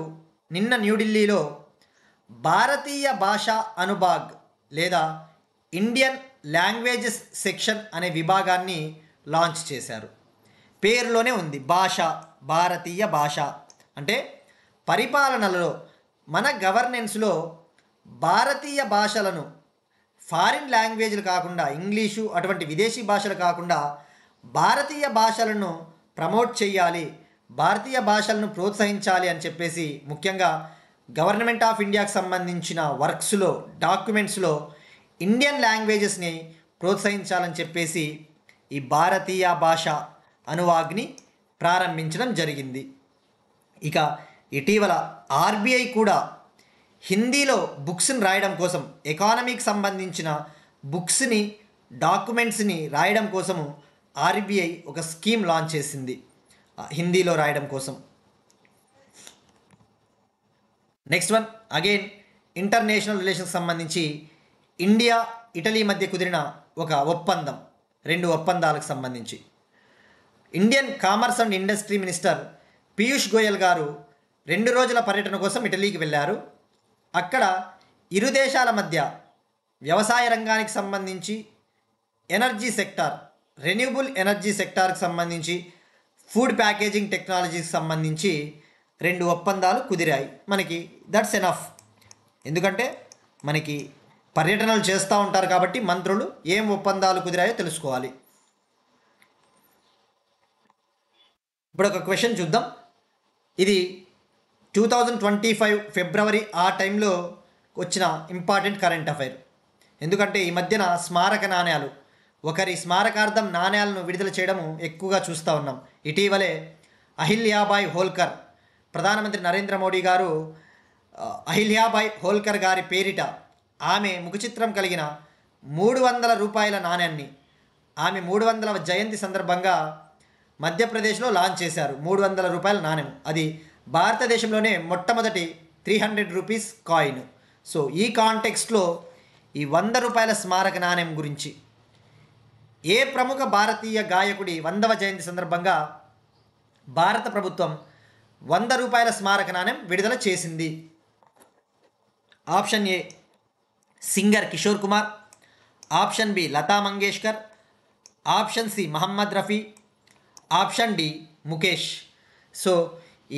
నిన్న న్యూఢిల్లీలో భారతీయ భాషా అనుబాగ్ లేదా ఇండియన్ లాంగ్వేజెస్ సెక్షన్ అనే విభాగాన్ని లాంచ్ చేశారు. పేరులోనే ఉంది భారతీయ భాష అంటే పరిపాలనలో, మన గవర్నెన్స్లో భారతీయ భాషలను, ఫారిన్ లాంగ్వేజ్లు కాకుండా, ఇంగ్లీషు అటువంటి విదేశీ భాషలు కాకుండా భారతీయ భాషలను ప్రమోట్ చేయాలి, భారతీయ భాషలను ప్రోత్సహించాలి అని చెప్పేసి ముఖ్యంగా గవర్నమెంట్ ఆఫ్ ఇండియాకి సంబంధించిన వర్క్స్లో, డాక్యుమెంట్స్లో ఇండియన్ లాంగ్వేజెస్ని ప్రోత్సహించాలని చెప్పేసి ఈ భారతీయ భాష అనువాగ్ని ప్రారంభించడం జరిగింది. ఇక ఇటీవల ఆర్బీఐ కూడా హిందీలో బుక్స్ని రాయడం కోసం, ఎకానమీకి సంబంధించిన బుక్స్ని, డాక్యుమెంట్స్ని రాయడం కోసము ఆర్బీఐ ఒక స్కీమ్ లాంచ్ చేసింది హిందీలో రాయడం కోసం. నెక్స్ట్ వన్, అగైన్ ఇంటర్నేషనల్ రిలేషన్కి సంబంధించి ఇండియా, ఇటలీ మధ్య కుదిరిన ఒక ఒప్పందం, 2 ఒప్పందాలకు సంబంధించి. Indian commerce and industry minister Piyush Goyal గారు 2 రోజుల పర్యటన కోసం ఇటలీకి వెళ్ళారు. అక్కడ ఇరు దేశాల మధ్య వ్యవసాయ రంగానికి సంబంధించి, ఎనర్జీ సెక్టార్, రెన్యూబుల్ ఎనర్జీ సెక్టార్కి సంబంధించి, ఫుడ్ ప్యాకేజింగ్ టెక్నాలజీకి సంబంధించి 2 ఒప్పందాలు కుదిరాయి. మనకి దట్స్ ఎనఫ్. ఎందుకంటే మనకి పర్యటనలు చేస్తూ ఉంటారు కాబట్టి మంత్రులు ఏం ఒప్పందాలు కుదిరాయో తెలుసుకోవాలి. ఇప్పుడు ఒక క్వశ్చన్ చూద్దాం. ఇది 2025 ఫిబ్రవరి ఆ టైంలో వచ్చిన ఇంపార్టెంట్ కరెంట్ అఫైర్. ఎందుకంటే ఈ మధ్యన స్మారక నాణ్యాలు, ఒకరి స్మారకార్థం నాణ్యాలను విడుదల చేయడము ఎక్కువగా చూస్తూ ఉన్నాం. ఇటీవలే అహిల్యాబాయ్ హోల్కర్, ప్రధానమంత్రి నరేంద్ర మోడీ గారు అహిల్యాబాయ్ హోల్కర్ గారి పేరిట ఆమె ముఖచిత్రం కలిగిన 300 రూపాయల నాణ్యాన్ని ఆమె 300వ జయంతి సందర్భంగా మధ్యప్రదేశ్లో లాంచ్ చేశారు. 300 రూపాయల నాణ్యం. అది భారతదేశంలోనే మొట్టమొదటి 300 రూపీస్ కాయిన్. సో ఈ కాంటెక్స్ట్లో ఈ 100 రూపాయల స్మారక నాణ్యం గురించి, ఏ ప్రముఖ భారతీయ గాయకుడి 100వ జయంతి సందర్భంగా భారత ప్రభుత్వం 100 రూపాయల స్మారక నాణ్యం విడుదల చేసింది? Option A singer Kishore Kumar, option B Lata Mangeshkar, option C Mohammed Rafi, option D Mukesh. So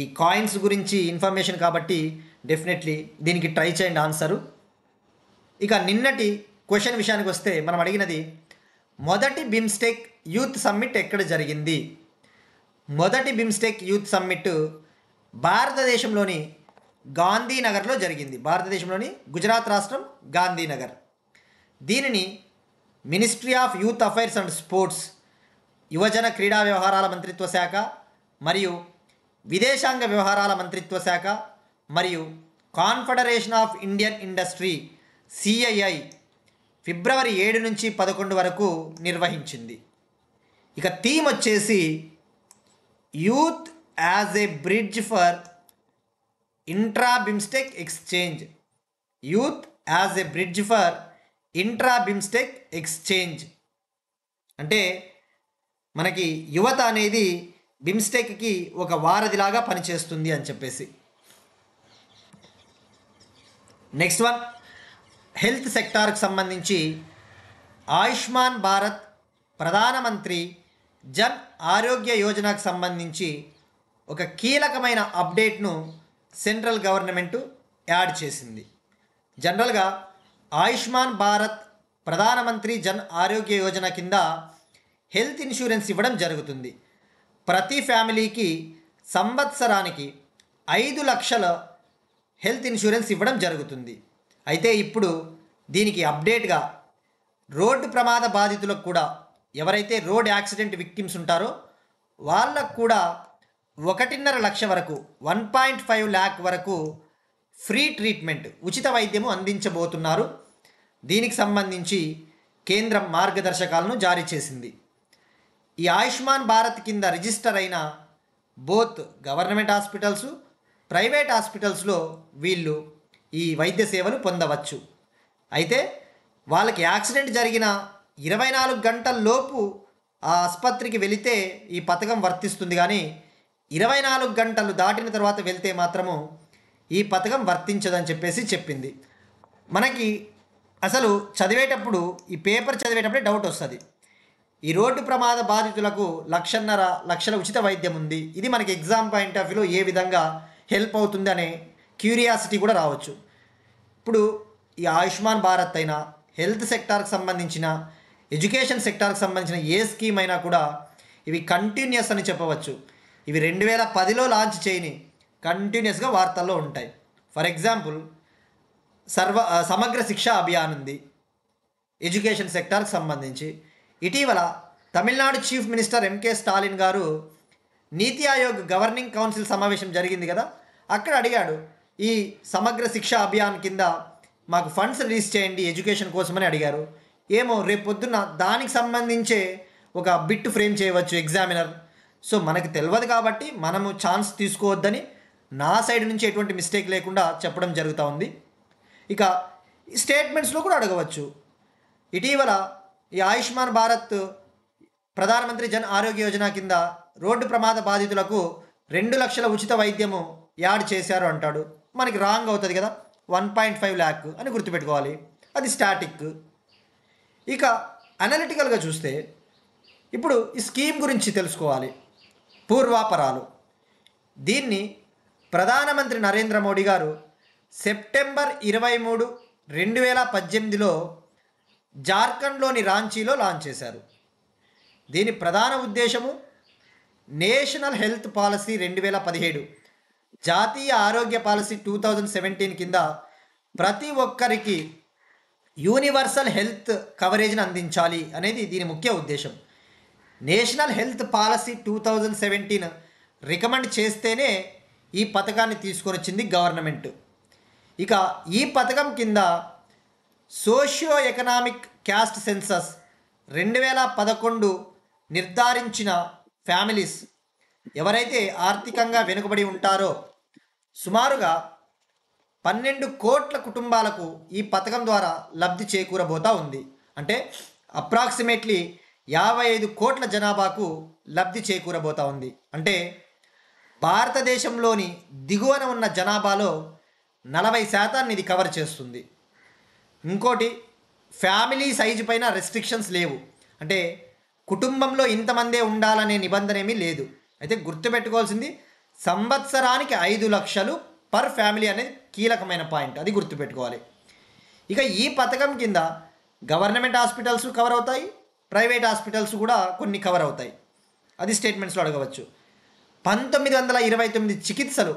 ఈ కాయిన్స్ గురించి ఇన్ఫర్మేషన్ కాబట్టి డెఫినెట్లీ దీనికి ట్రై చేయండి ఆన్సరు. ఇక నిన్నటి క్వశ్చన్ విషయానికి వస్తే మనం అడిగినది మొదటి బిమ్స్టెక్ యూత్ సమ్మిట్ ఎక్కడ జరిగింది? మొదటి బిమ్స్టెక్ యూత్ సమ్మిట్ భారతదేశంలోని గాంధీనగర్లో జరిగింది. భారతదేశంలోని గుజరాత్ రాష్ట్రం గాంధీనగర్. దీనిని ministry of youth affairs and sports, యువజన క్రీడా వ్యవహారాల మంత్రిత్వ శాఖ మరియు విదేశాంగ వ్యవహారాల మంత్రిత్వ శాఖ మరియు confederation of Indian industry CII ఫిబ్రవరి 7 నుంచి 11 వరకు నిర్వహించింది. ఇక థీమ్ వచ్చేసి youth as a bridge for intra BIMSTEC exchange. Youth as a bridge for intra BIMSTEC exchange అంటే మనకి యువత అనేది బిమ్స్టెక్కి ఒక వారధిలాగా పనిచేస్తుంది అని చెప్పేసి. నెక్స్ట్ వన్, హెల్త్ సెక్టార్కి సంబంధించి ఆయుష్మాన్ భారత్ ప్రధానమంత్రి జన్ ఆరోగ్య యోజనకు సంబంధించి ఒక కీలకమైన అప్డేట్ను సెంట్రల్ గవర్నమెంట్ యాడ్ చేసింది. జనరల్గా ఆయుష్మాన్ భారత్ ప్రధానమంత్రి జన్ ఆరోగ్య యోజన కింద హెల్త్ ఇన్సూరెన్స్ ఇవ్వడం జరుగుతుంది. ప్రతి ఫ్యామిలీకి సంవత్సరానికి 5 లక్షల హెల్త్ ఇన్సూరెన్స్ ఇవ్వడం జరుగుతుంది. అయితే ఇప్పుడు దీనికి అప్డేట్గా రోడ్డు ప్రమాద బాధితులకు కూడా, ఎవరైతే రోడ్ యాక్సిడెంట్ విక్టిమ్స్ ఉంటారో వాళ్ళకు కూడా 1.5 లక్ష వరకు 1.5 lakh వరకు ఫ్రీ ట్రీట్మెంట్, ఉచిత వైద్యము అందించబోతున్నారు. దీనికి సంబంధించి కేంద్రం మార్గదర్శకాలను జారీ చేసింది. ఈ ఆయుష్మాన్ భారత్ కింద రిజిస్టర్ అయిన బోత్ గవర్నమెంట్ హాస్పిటల్స్, ప్రైవేట్ హాస్పిటల్స్లో వీళ్ళు ఈ వైద్య సేవలు పొందవచ్చు. అయితే వాళ్ళకి యాక్సిడెంట్ జరిగిన 24 గంటల లోపు ఆ ఆసుపత్రికి వెళితే ఈ పథకం వర్తిస్తుంది. కానీ 24 గంటలు దాటిన తర్వాత వెళ్తే మాత్రము ఈ పథకం వర్తించదని చెప్పేసి చెప్పింది. మనకి అసలు చదివేటప్పుడు, ఈ పేపర్ చదివేటప్పుడే డౌట్ వస్తుంది. ఈ రోడ్డు ప్రమాద బాధితులకు 1.5 లక్షల ఉచిత వైద్యం ఉంది, ఇది మనకి ఎగ్జామ్ పాయింట్ ఆఫ్ వ్యూలో ఏ విధంగా హెల్ప్ అవుతుంది అనే క్యూరియాసిటీ కూడా రావచ్చు. ఇప్పుడు ఈ ఆయుష్మాన్ భారత్ అయినా, హెల్త్ సెక్టార్కి సంబంధించిన, ఎడ్యుకేషన్ సెక్టార్కి సంబంధించిన ఏ స్కీమ్ అయినా కూడా ఇవి కంటిన్యూస్ అని చెప్పవచ్చు. ఇవి 2010లో లాంచ్ చేయని కంటిన్యూస్గా వార్తల్లో ఉంటాయి. ఫర్ ఎగ్జాంపుల్ సమగ్ర శిక్ష అభియాన్ ఉంది ఎడ్యుకేషన్ సెక్టార్కి సంబంధించి. ఇటీవల Tamil Nadu chief minister M K Stalin గారు నీతి ఆయోగ్ గవర్నింగ్ కౌన్సిల్ సమావేశం జరిగింది కదా, అక్కడ అడిగాడు ఈ సమగ్ర శిక్ష అభియాన్ కింద మాకు ఫండ్స్ రిలీజ్ చేయండి ఎడ్యుకేషన్ కోసమని అడిగారు. ఏమో రేపు పొద్దున్న దానికి సంబంధించే ఒక బిట్ ఫ్రేమ్ చేయవచ్చు ఎగ్జామినర్. సో మనకు తెలియదు కాబట్టి మనము ఛాన్స్ తీసుకోవద్దని నా సైడ్ నుంచి ఎటువంటి మిస్టేక్ లేకుండా చెప్పడం జరుగుతూ ఉంది. ఇక స్టేట్మెంట్స్లో కూడా అడగవచ్చు. ఇటీవల ఈ ఆయుష్మాన్ భారత్ ప్రధానమంత్రి జన్ ఆరోగ్య యోజన కింద రోడ్డు ప్రమాద బాధితులకు 2 లక్షల ఉచిత వైద్యము యాడ్ చేశారు అంటాడు. మనకి రాంగ్ అవుతుంది కదా, 1.5 lakh అని గుర్తుపెట్టుకోవాలి, అది స్టాటిక్. ఇక అనలిటికల్గా చూస్తే ఇప్పుడు ఈ స్కీమ్ గురించి తెలుసుకోవాలి. పూర్వాపరాలు. దీన్ని ప్రధానమంత్రి నరేంద్ర మోడీ గారు సెప్టెంబర్ 23, 2018లో జార్ఖండ్లోని రాంచీలో లాంచ్ చేశారు. దీని ప్రధాన ఉద్దేశము నేషనల్ హెల్త్ పాలసీ 2017, జాతీయ ఆరోగ్య పాలసీ 2017 కింద ప్రతి ఒక్కరికి యూనివర్సల్ హెల్త్ కవరేజ్ని అందించాలి అనేది దీని ముఖ్య ఉద్దేశం. నేషనల్ హెల్త్ పాలసీ 2017 రికమెండ్ చేస్తేనే ఈ పథకాన్ని తీసుకొని వచ్చింది గవర్నమెంట్. ఇక ఈ పథకం కింద సోషియో ఎకనామిక్ క్యాస్ట్ సెన్సస్ 2011 నిర్ధారించిన ఫ్యామిలీస్, ఎవరైతే ఆర్థికంగా వెనుకబడి ఉంటారో సుమారుగా 12 కోట్ల కుటుంబాలకు ఈ పథకం ద్వారా లబ్ధి చేకూరబోతూ ఉంది. అంటే అప్రాక్సిమేట్లీ 55 కోట్ల జనాభాకు లబ్ధి చేకూరబోతూ ఉంది. అంటే భారతదేశంలోని దిగువన ఉన్న జనాభాలో 40% ఇది కవర్ చేస్తుంది. ఇంకోటి, ఫ్యామిలీ సైజు పైన రెస్ట్రిక్షన్స్ లేవు. అంటే కుటుంబంలో ఇంతమందే ఉండాలనే నిబంధన ఏమీ లేదు. అయితే గుర్తుపెట్టుకోవాల్సింది సంవత్సరానికి 5 లక్షలు పర్ ఫ్యామిలీ అనేది కీలకమైన పాయింట్, అది గుర్తుపెట్టుకోవాలి. ఇక ఈ పథకం కింద గవర్నమెంట్ హాస్పిటల్స్ కవర్ అవుతాయి, ప్రైవేట్ హాస్పిటల్స్ కూడా కొన్ని కవర్ అవుతాయి. అది స్టేట్మెంట్స్లో అడగవచ్చు. 1929 చికిత్సలు,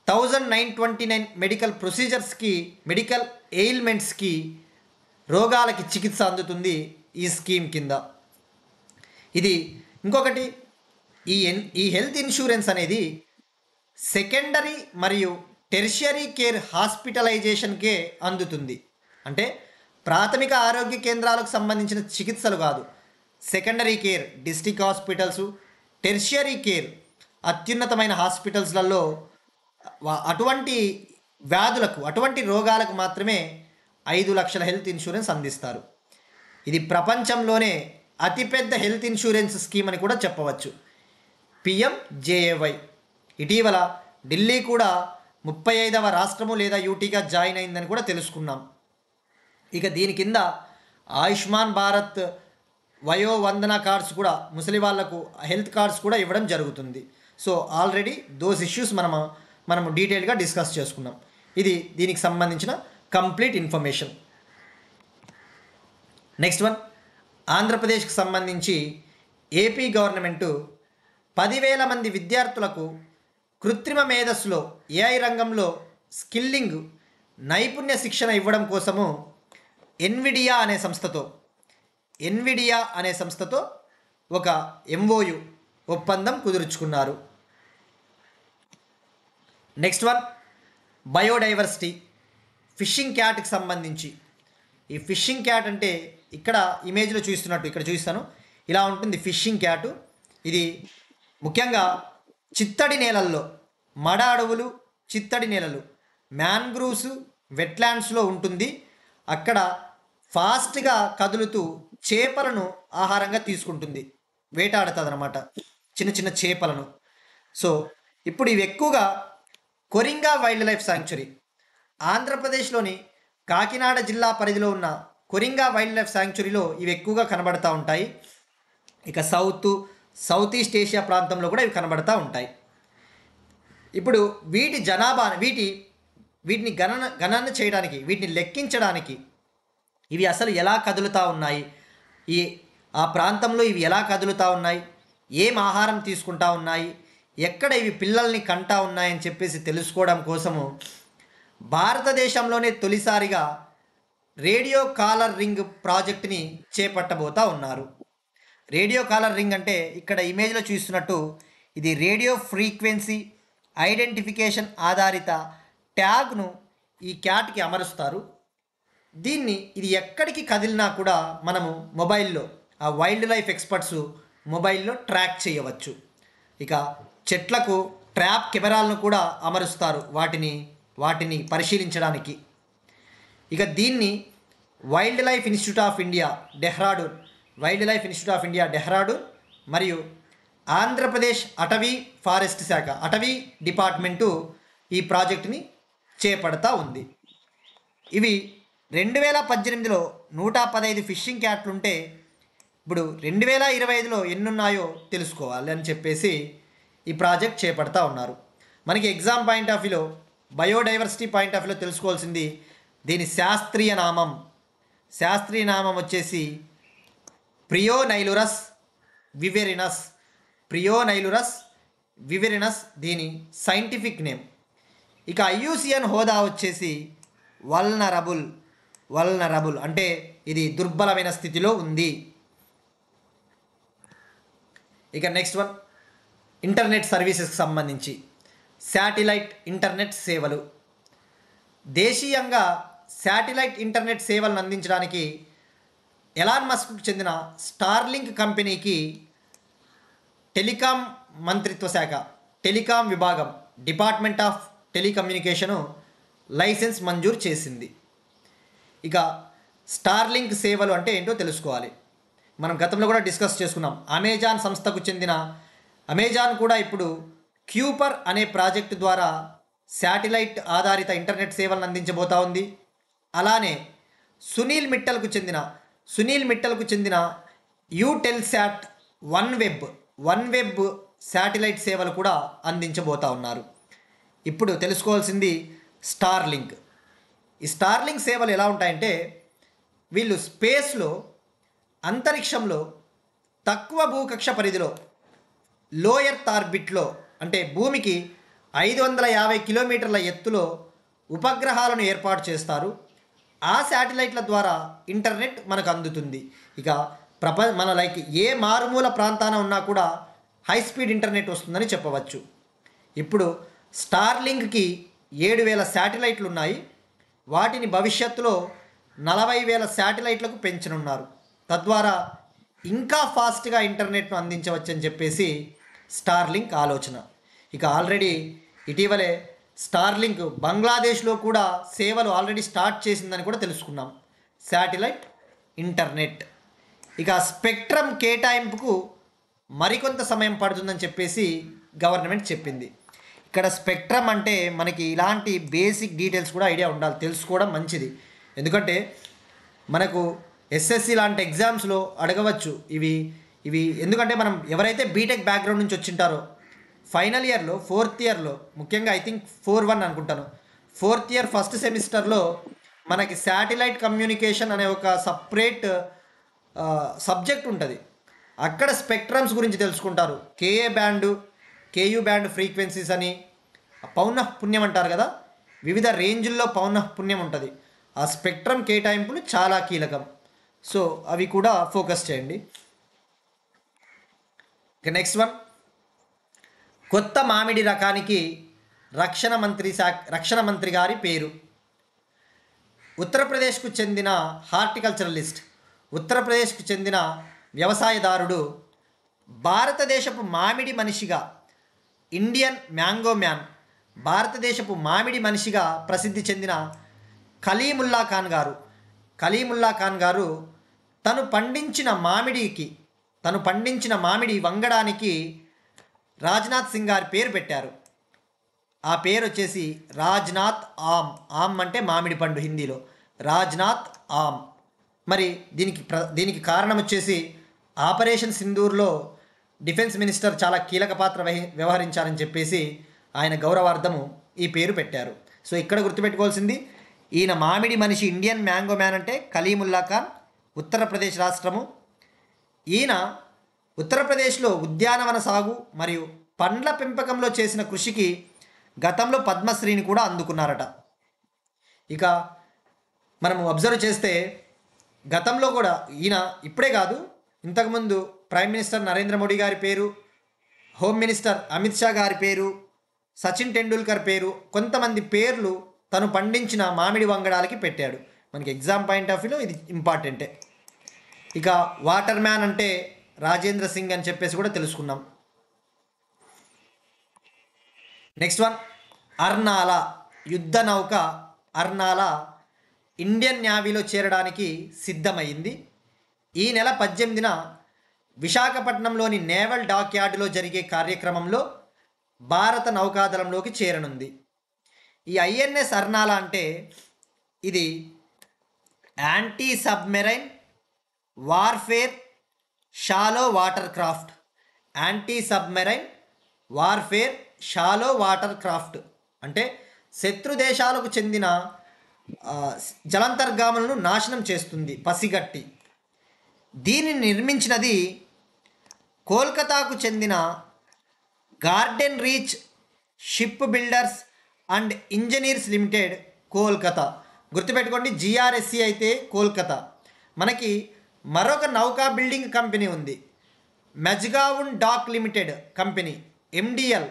1929 మెడికల్ ప్రొసీజర్స్కి, మెడికల్ ఎయిల్మెంట్స్కి, రోగాలకి చికిత్స అందుతుంది ఈ స్కీమ్ కింద. ఇది ఇంకొకటి, ఈ హెల్త్ ఇన్సూరెన్స్ అనేది సెకండరీ మరియు టెర్షియరీ కేర్ హాస్పిటలైజేషన్కే అందుతుంది. అంటే ప్రాథమిక ఆరోగ్య కేంద్రాలకు సంబంధించిన చికిత్సలు కాదు, secondary care district hospitals, tertiary care అత్యున్నతమైన హాస్పిటల్స్లలో అటువంటి వ్యాధులకు, అటువంటి రోగాలకు మాత్రమే 5 లక్షల హెల్త్ ఇన్సూరెన్స్ అందిస్తారు. ఇది ప్రపంచంలోనే అతిపెద్ద హెల్త్ ఇన్సూరెన్స్ స్కీమ్ అని కూడా చెప్పవచ్చు, పిఎంజేఏవై. ఇటీవల ఢిల్లీ కూడా 35వ రాష్ట్రము లేదా యూటీగా జాయిన్ అయిందని కూడా తెలుసుకున్నాం. ఇక దీని కింద ఆయుష్మాన్ భారత్ వయోవందన కార్డ్స్ కూడా, ముసలి వాళ్లకు హెల్త్ కార్డ్స్ కూడా ఇవ్వడం జరుగుతుంది. సో ఆల్రెడీ దోస్ ఇష్యూస్ మనము డీటెయిల్గా డిస్కస్ చేసుకున్నాం. ఇది దీనికి సంబంధించిన కంప్లీట్ ఇన్ఫర్మేషన్. నెక్స్ట్ వన్, ఆంధ్రప్రదేశ్కి సంబంధించి ఏపీ గవర్నమెంటు 10,000 మంది విద్యార్థులకు కృత్రిమ మేధస్సులో, ఏఐ రంగంలో స్కిల్లింగ్, నైపుణ్య శిక్షణ ఇవ్వడం కోసము ఎన్విడియా అనే సంస్థతో ఒక ఎంఓయు ఒప్పందం కుదుర్చుకున్నారు. నెక్స్ట్ వన్, బయోడైవర్సిటీ, ఫిషింగ్ క్యాట్కి సంబంధించి. ఈ ఫిషింగ్ క్యాట్ అంటే ఇక్కడ ఇమేజ్లో చూస్తున్నట్టు ఇక్కడ చూస్తాను, ఇలా ఉంటుంది ఫిషింగ్ క్యాటు. ఇది ముఖ్యంగా చిత్తడి నేలల్లో, మడ అడవులు, చిత్తడి నేలలు, మ్యాంగ్రూవ్స్, వెట్లాండ్స్లో ఉంటుంది. అక్కడ ఫాస్ట్గా కదులుతూ చేపలను ఆహారంగా తీసుకుంటుంది, వేటాడుతుంది అన్నమాట, చిన్న చిన్న చేపలను. సో ఇప్పుడు ఇవి ఎక్కువగా కొరింగా వైల్డ్ లైఫ్ శాంక్చురీ, ఆంధ్రప్రదేశ్లోని కాకినాడ జిల్లా పరిధిలో ఉన్న కొరింగా వైల్డ్ లైఫ్ శాంక్చురీలో ఇవి ఎక్కువగా కనబడుతూ ఉంటాయి. ఇక సౌత్ ఈస్ట్ ఏషియా ప్రాంతంలో కూడా ఇవి కనబడుతూ ఉంటాయి. ఇప్పుడు వీటి జనాభా, వీటిని గణన చేయడానికి, వీటిని లెక్కించడానికి ఇవి అసలు ఎలా కదులుతూ ఉన్నాయి, ఆ ప్రాంతంలో ఇవి ఎలా కదులుతూ ఉన్నాయి, ఏం ఆహారం తీసుకుంటా ఉన్నాయి, ఎక్కడ ఇవి పిల్లల్ని కంటా ఉన్నాయని చెప్పేసి తెలుసుకోవడం కోసము భారతదేశంలోనే తొలిసారిగా రేడియో కాలర్ రింగ్ ప్రాజెక్టుని చేపట్టబోతూ ఉన్నారు. రేడియో కాలర్ రింగ్ అంటే ఇక్కడ ఇమేజ్లో చూస్తున్నట్టు ఇది రేడియో ఫ్రీక్వెన్సీ ఐడెంటిఫికేషన్ ఆధారిత ట్యాగ్ను ఈ క్యాట్కి అమరుస్తారు. ఇది ఎక్కడికి కదిలినా కూడా మనము మొబైల్లో, ఆ వైల్డ్ లైఫ్ ఎక్స్పర్ట్స్ మొబైల్లో ట్రాక్ చేయవచ్చు. ఇక చెట్లకు ట్రాప్ కెమెరాలను కూడా అమరుస్తారు వాటిని పరిశీలించడానికి. ఇక దీన్ని wild life institute of India Dehradun మరియు ఆంధ్రప్రదేశ్ అటవీ ఫారెస్ట్ శాఖ, అటవీ డిపార్ట్మెంటు ఈ ప్రాజెక్టుని చేపడతా ఉంది. ఇవి 2018లో 115 ఫిషింగ్ క్యాట్లుంటే ఇప్పుడు 2025లో ఎన్నున్నాయో తెలుసుకోవాలి అని చెప్పేసి ఈ ప్రాజెక్ట్ చేపడతా ఉన్నారు. మనకి ఎగ్జామ్ పాయింట్ ఆఫ్ వ్యూలో, బయోడైవర్సిటీ పాయింట్ ఆఫ్ వ్యూలో తెలుసుకోవాల్సింది దీని శాస్త్రీయ నామం వచ్చేసి ప్రియోనైలురస్ వివెరినస్ దీని సైంటిఫిక్ నేమ్. ఇక ఐయుసిఎన్ హోదా వచ్చేసి వల్నరబుల్ అంటే ఇది దుర్బలమైన స్థితిలో ఉంది. ఇక నెక్స్ట్ వన్, ఇంటర్నెట్ సర్వీసెస్కి సంబంధించి శాటిలైట్ ఇంటర్నెట్ సేవలు. దేశీయంగా శాటిలైట్ ఇంటర్నెట్ సేవలను అందించడానికి ఎలాన్ మస్క్కు చెందిన స్టార్లింక్ కంపెనీకి టెలికాం మంత్రిత్వ శాఖ, టెలికాం విభాగం, డిపార్ట్మెంట్ ఆఫ్ టెలికమ్యూనికేషను లైసెన్స్ మంజూరు చేసింది. ఇక స్టార్లింక్ సేవలు అంటే ఏంటో తెలుసుకోవాలి. మనం గతంలో కూడా డిస్కస్ చేసుకున్నాం. అమెజాన్ సంస్థకు చెందిన అమెజాన్ కూడా ఇప్పుడు క్యూపర్ అనే ప్రాజెక్టు ద్వారా శాటిలైట్ ఆధారిత ఇంటర్నెట్ సేవలను అందించబోతా ఉంది. అలానే సునీల్ మిట్టల్కు చెందిన యూటెల్శాట్ వన్ వెబ్ శాటిలైట్ సేవలు కూడా అందించబోతా ఉన్నారు. ఇప్పుడు తెలుసుకోవాల్సింది స్టార్లింక్. ఈ స్టార్లింక్ సేవలు ఎలా ఉంటాయంటే, వీళ్ళు స్పేస్లో, అంతరిక్షంలో, తక్కువ భూకక్ష పరిధిలో, లో ఎర్త్ ఆర్బిట్లో, అంటే భూమికి 550 కిలోమీటర్ల ఎత్తులో ఉపగ్రహాలను ఏర్పాటు చేస్తారు. ఆ శాటిలైట్ల ద్వారా ఇంటర్నెట్ మనకు అందుతుంది. ఇక మన ఏ మారుమూల ప్రాంతాన ఉన్నా కూడా హై స్పీడ్ ఇంటర్నెట్ వస్తుందని చెప్పవచ్చు. ఇప్పుడు స్టార్లింక్కి 7,000 శాటిలైట్లు ఉన్నాయి. వాటిని భవిష్యత్తులో 40,000 శాటిలైట్లకు పెంచనున్నారు. తద్వారా ఇంకా ఫాస్ట్గా ఇంటర్నెట్ను అందించవచ్చని చెప్పేసి స్టార్లింక్ ఆలోచన. ఇక ఆల్రెడీ ఇటీవలే స్టార్లింక్ బంగ్లాదేశ్లో కూడా సేవలు ఆల్రెడీ స్టార్ట్ చేసిందని కూడా తెలుసుకున్నాం. Satellite internet. ఇక స్పెక్ట్రమ్ కేటాయింపుకు మరికొంత సమయం పడుతుందని చెప్పేసి గవర్నమెంట్ చెప్పింది. ఇక్కడ స్పెక్ట్రమ్ అంటే మనకి ఇలాంటి బేసిక్ డీటెయిల్స్ కూడా ఐడియా ఉండాలి, తెలుసుకోవడం మంచిది. ఎందుకంటే మనకు ఎస్ఎస్సి లాంటి ఎగ్జామ్స్లో అడగవచ్చు ఇవి ఎందుకంటే మనం ఎవరైతే బీటెక్ బ్యాక్గ్రౌండ్ నుంచి వచ్చింటారో ఫైనల్ ఇయర్లో 4th ఇయర్లో, ముఖ్యంగా ఐ థింక్ 4-1 అనుకుంటాను, 4th ఇయర్ ఫస్ట్ సెమిస్టర్లో మనకి శాటిలైట్ కమ్యూనికేషన్ అనే ఒక సపరేట్ సబ్జెక్ట్ ఉంటుంది. అక్కడ స్పెక్ట్రమ్స్ గురించి తెలుసుకుంటారు. కేయూ బ్యాండ్ ఫ్రీక్వెన్సీస్ అని, పౌనఃపున్యం అంటారు కదా, వివిధ రేంజుల్లో పౌనఃపున్యం ఉంటుంది. ఆ స్పెక్ట్రమ్ కేటాయింపులు చాలా కీలకం. సో అవి కూడా ఫోకస్ చేయండి. ఇక నెక్స్ట్ వన్, కొత్త మామిడి రకానికి రక్షణ మంత్రి గారి పేరు. ఉత్తరప్రదేశ్కు చెందిన హార్టికల్చరలిస్ట్, ఉత్తరప్రదేశ్కు చెందిన వ్యవసాయదారుడు, భారతదేశపు మామిడి మనిషిగా, ఇండియన్ మ్యాంగో మ్యాన్, భారతదేశపు మామిడి మనిషిగా ప్రసిద్ధి చెందిన కలీముల్లా ఖాన్ గారు తను పండించిన మామిడి వంగడానికి రాజ్నాథ్ సింగ్ గారి పేరు పెట్టారు. ఆ పేరు వచ్చేసి రాజ్నాథ్ ఆమ్ అంటే మామిడి పండు హిందీలో, రాజ్నాథ్ ఆమ్. మరి దీనికి కారణం వచ్చేసి ఆపరేషన్ సింధూర్లో డిఫెన్స్ మినిస్టర్ చాలా కీలక పాత్ర వ్యవహరించారని చెప్పేసి ఆయన గౌరవార్థము ఈ పేరు పెట్టారు. సో ఇక్కడ గుర్తుపెట్టుకోవాల్సింది, ఈయన మామిడి మనిషి, ఇండియన్ మ్యాంగో మ్యాన్ అంటే కలీముల్లా ఖాన్, ఉత్తరప్రదేశ్ రాష్ట్రము. ఈయన ఉత్తరప్రదేశ్లో ఉద్యానవన సాగు మరియు పండ్ల పెంపకంలో చేసిన కృషికి గతంలో పద్మశ్రీని కూడా అందుకున్నారట. ఇక మనము అబ్జర్వ్ చేస్తే గతంలో కూడా ఈయన ఇప్పుడే కాదు, ఇంతకుముందు ప్రైమ్ మినిస్టర్ నరేంద్ర మోడీ గారి పేరు, హోమ్ మినిస్టర్ అమిత్ షా గారి పేరు, సచిన్ టెండూల్కర్ పేరు, కొంతమంది పేర్లు తను పండించిన మామిడి వంగడాలకి పెట్టాడు. మనకి ఎగ్జామ్ పాయింట్ ఆఫ్ వ్యూలో ఇది ఇంపార్టెంటే. ఇక వాటర్ మ్యాన్ అంటే రాజేంద్ర సింగ్ అని చెప్పేసి కూడా తెలుసుకున్నాం. నెక్స్ట్ వన్, అర్నాలా యుద్ధ నౌక అర్నాలా ఇండియన్ నేవీలో చేరడానికి సిద్ధమైంది. ఈ నెల 18న విశాఖపట్నంలోని నేవల్ డాక్ యార్డులో జరిగే కార్యక్రమంలో భారత నౌకాదళంలోకి చేరనుంది. ఈ ఐఎన్ఎస్ అర్నాలా అంటే ఇది anti submarine warfare shallow water craft. Anti submarine warfare shallow water craft అంటే శత్రు దేశాలకు చెందిన జలాంతర్గాములను నాశనం చేస్తుంది పసిగట్టి. దీనిని నిర్మించినది కోల్కతాకు చెందిన garden reach ship builders and engineers limited, Kolkata. గుర్తుపెట్టుకోండి, జిఆర్ఎస్సి అయితే కోల్కతా. మనకి మరొక నౌకా బిల్డింగ్ కంపెనీ ఉంది, Mazagon dock limited company, MDL,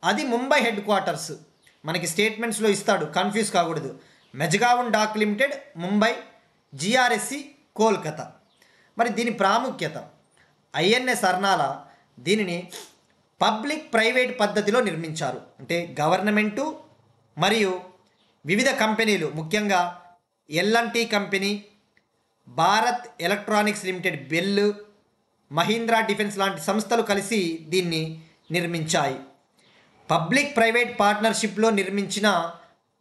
అది ముంబై హెడ్ క్వార్టర్స్. మనకి స్టేట్మెంట్స్లో ఇస్తాడు, కన్ఫ్యూజ్ కాకూడదు. Mazagon dock limited Mumbai, GRSC Kolkata. మరి దీని ప్రాముఖ్యత, ఐఎన్ఎస్ అర్నాలా దీనిని పబ్లిక్ ప్రైవేట్ పద్ధతిలో నిర్మించారు. అంటే గవర్నమెంటు మరియు వివిధ కంపెనీలు, ముఖ్యంగా L N T company, Bharat electronics limited, BEL, Mahindra defence లాంటి సంస్థలు కలిసి దీన్ని నిర్మించాయి. పబ్లిక్ ప్రైవేట్ పార్ట్నర్షిప్లో నిర్మించిన,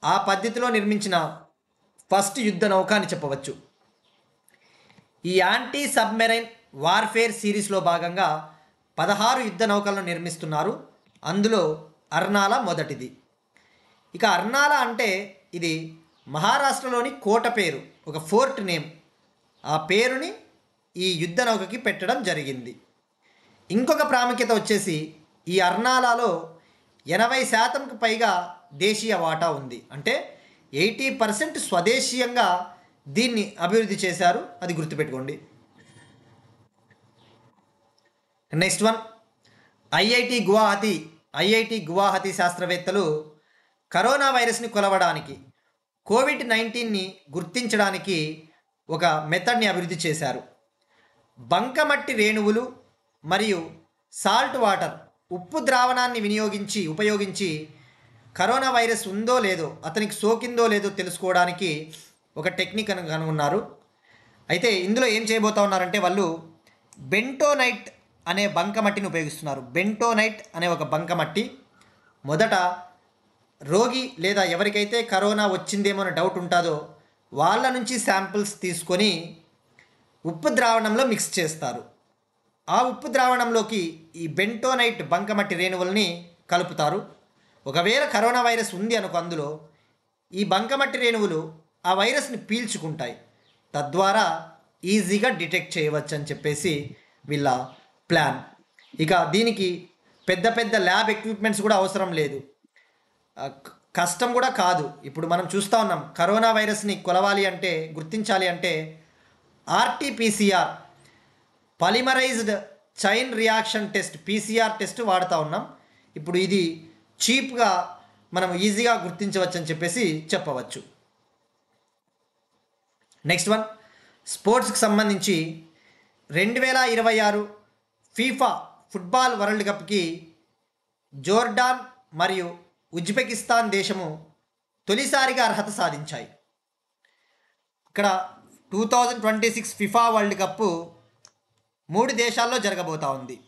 ఆ పద్ధతిలో నిర్మించిన ఫస్ట్ యుద్ధ నౌక అని చెప్పవచ్చు. ఈ యాంటీ సబ్మెరైన్ వార్ఫేర్ సిరీస్లో భాగంగా 16 యుద్ధ నౌకలను నిర్మిస్తున్నారు. అందులో అర్నాల మొదటిది. ఇక అర్నాల అంటే ఇది మహారాష్ట్రలోని కోట పేరు, ఒక ఫోర్ట్ నేమ్. ఆ పేరుని ఈ యుద్ధ నౌకకి పెట్టడం జరిగింది. ఇంకొక ప్రాముఖ్యత వచ్చేసి ఈ అర్నాలాలో 80% పైగా దేశీయ వాటా ఉంది. అంటే 80% స్వదేశీయంగా దీన్ని అభివృద్ధి చేశారు, అది గుర్తుపెట్టుకోండి. నెక్స్ట్ వన్, ఐఐటి గువాహతి శాస్త్రవేత్తలు కరోనా వైరస్ని కొలవడానికి, కోవిడ్-19ని గుర్తించడానికి ఒక మెథడ్ని అభివృద్ధి చేశారు. బంకమట్టి రేణువులు మరియు సాల్ట్ వాటర్, ఉప్పు ద్రావణాన్ని ఉపయోగించి కరోనా వైరస్ ఉందో లేదో, అతనికి సోకిందో లేదో తెలుసుకోవడానికి ఒక టెక్నిక్ అని కనుగొన్నారు. అయితే ఇందులో ఏం చేయబోతా ఉన్నారంటే వాళ్ళు బెంటోనైట్ అనే బంకమట్టిని ఉపయోగిస్తున్నారు. బెంటోనైట్ అనే ఒక బంకమట్టి మొదట రోగి లేదా ఎవరికైతే కరోనా వచ్చిందేమో అనే డౌట్ ఉంటుందో వాళ్ళ నుంచి శాంపిల్స్ తీసుకొని ఉప్పు ద్రావణంలో మిక్స్ చేస్తారు. ఆ ఉప్పు ద్రావణంలోకి ఈ బెంటోనైట్ బంకమట్టి రేణువుల్ని కలుపుతారు. ఒకవేళ కరోనా వైరస్ ఉంది అనుకో, అందులో ఈ బంకమట్టి రేణువులు ఆ వైరస్ని పీల్చుకుంటాయి, తద్వారా ఈజీగా డిటెక్ట్ చేయవచ్చు అని చెప్పేసి వీళ్ళ ప్లాన్. ఇక దీనికి పెద్ద పెద్ద ల్యాబ్ ఎక్విప్మెంట్స్ కూడా అవసరం లేదు, కష్టం కూడా కాదు. ఇప్పుడు మనం చూస్తూ ఉన్నాం, కరోనా వైరస్ని కొలవాలి అంటే, గుర్తించాలి అంటే RTPCR, polymerised chain reaction test, PCR test వాడుతూ ఉన్నాం. ఇప్పుడు ఇది చీప్గా మనం ఈజీగా గుర్తించవచ్చు అని చెప్పేసి చెప్పవచ్చు. నెక్స్ట్ వన్, స్పోర్ట్స్కి సంబంధించి 2026 ఫీఫా ఫుట్బాల్ వరల్డ్ కప్కి జోర్డాన్ మరియు ఉజ్బెకిస్తాన్ దేశము తొలిసారిగా అర్హత సాధించాయి. ఇక్కడ 2026 ఫిఫా వరల్డ్ కప్ 3 దేశాల్లో జరగబోతా ఉంది: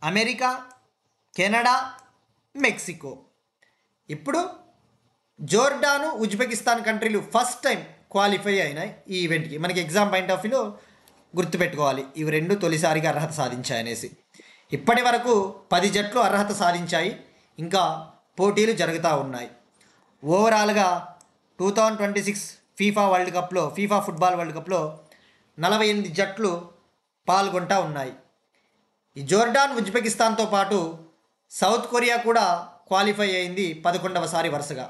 అమెరికా, కెనడా, మెక్సికో. ఇప్పుడు జోర్డాను, ఉజ్బెకిస్తాన్ కంట్రీలు ఫస్ట్ టైం క్వాలిఫై అయినాయి ఈ ఈవెంట్కి. మనకి ఎగ్జామ్ పాయింట్ ఆఫ్ వ్యూలో గుర్తుపెట్టుకోవాలి, ఇవి రెండు తొలిసారిగా అర్హత సాధించాయనేసి. ఇప్పటి వరకు 10 జట్లు అర్హత సాధించాయి, ఇంకా పోటీలు జరుగుతూ ఉన్నాయి. ఓవరాల్గా 2026 ఫీఫా ఫుట్బాల్ వరల్డ్ కప్లో 48 జట్లు పాల్గొంటూ ఉన్నాయి. ఈ జోర్డాన్, ఉజ్బెకిస్తాన్తో పాటు సౌత్ కొరియా కూడా క్వాలిఫై అయింది 11వసారి వరుసగా.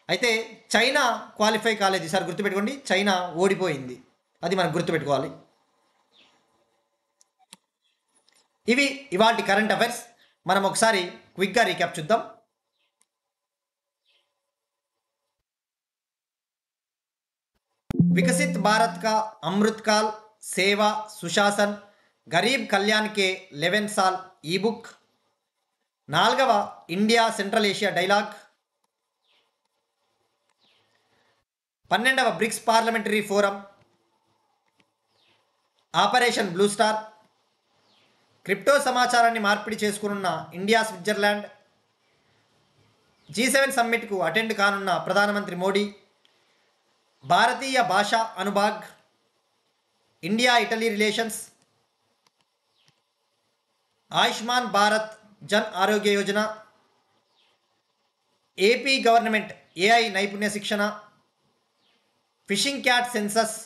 అయితే చైనా క్వాలిఫై కాలేదు, ఈసారి గుర్తుపెట్టుకోండి, చైనా ఓడిపోయింది, అది మనం గుర్తుపెట్టుకోవాలి. ఇవి ఇవాల్టి కరెంట్ అఫైర్స్. మనం ఒకసారి క్విక్గా రీక్యాప్ చూద్దాం. వికసిత్ భారత్ కా అమృత్కాల్, సేవా, సుశాసన్, గరీబ్ కళ్యాణ్ కే 11 సాల్ ఈ బుక్, 4వ ఇండియా సెంట్రల్ ఏషియా డైలాగ్, 12వ BRICS parliamentary forum, operation blue star, crypto సమాచారాన్ని మార్పిడి చేసుకున్న ఇండియా స్విట్జర్లాండ్, G7 సమ్మిట్కు అటెండ్ కానున్న ప్రధానమంత్రి Modi, Bharatiya Bhasha Anubhag, India Italy relations, Ayushman Bharat Jan Arogya Yojana, AP government AI నైపుణ్య శిక్షణ, fishing cat census,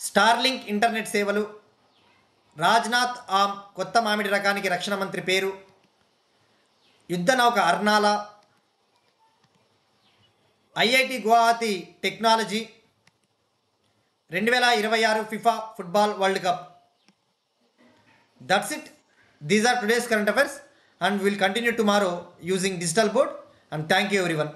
Starlink internet సేవలు, రాజ్నాథ్ ఆమ్ కొత్త మామిడి రకానికి రక్షణ మంత్రి పేరు, యుద్ధ నౌక Arnala, IIT Guwahati technology, 2026 FIFA football world cup. That's it. These are today's current affairs and we will continue tomorrow using digital board, and thank you everyone.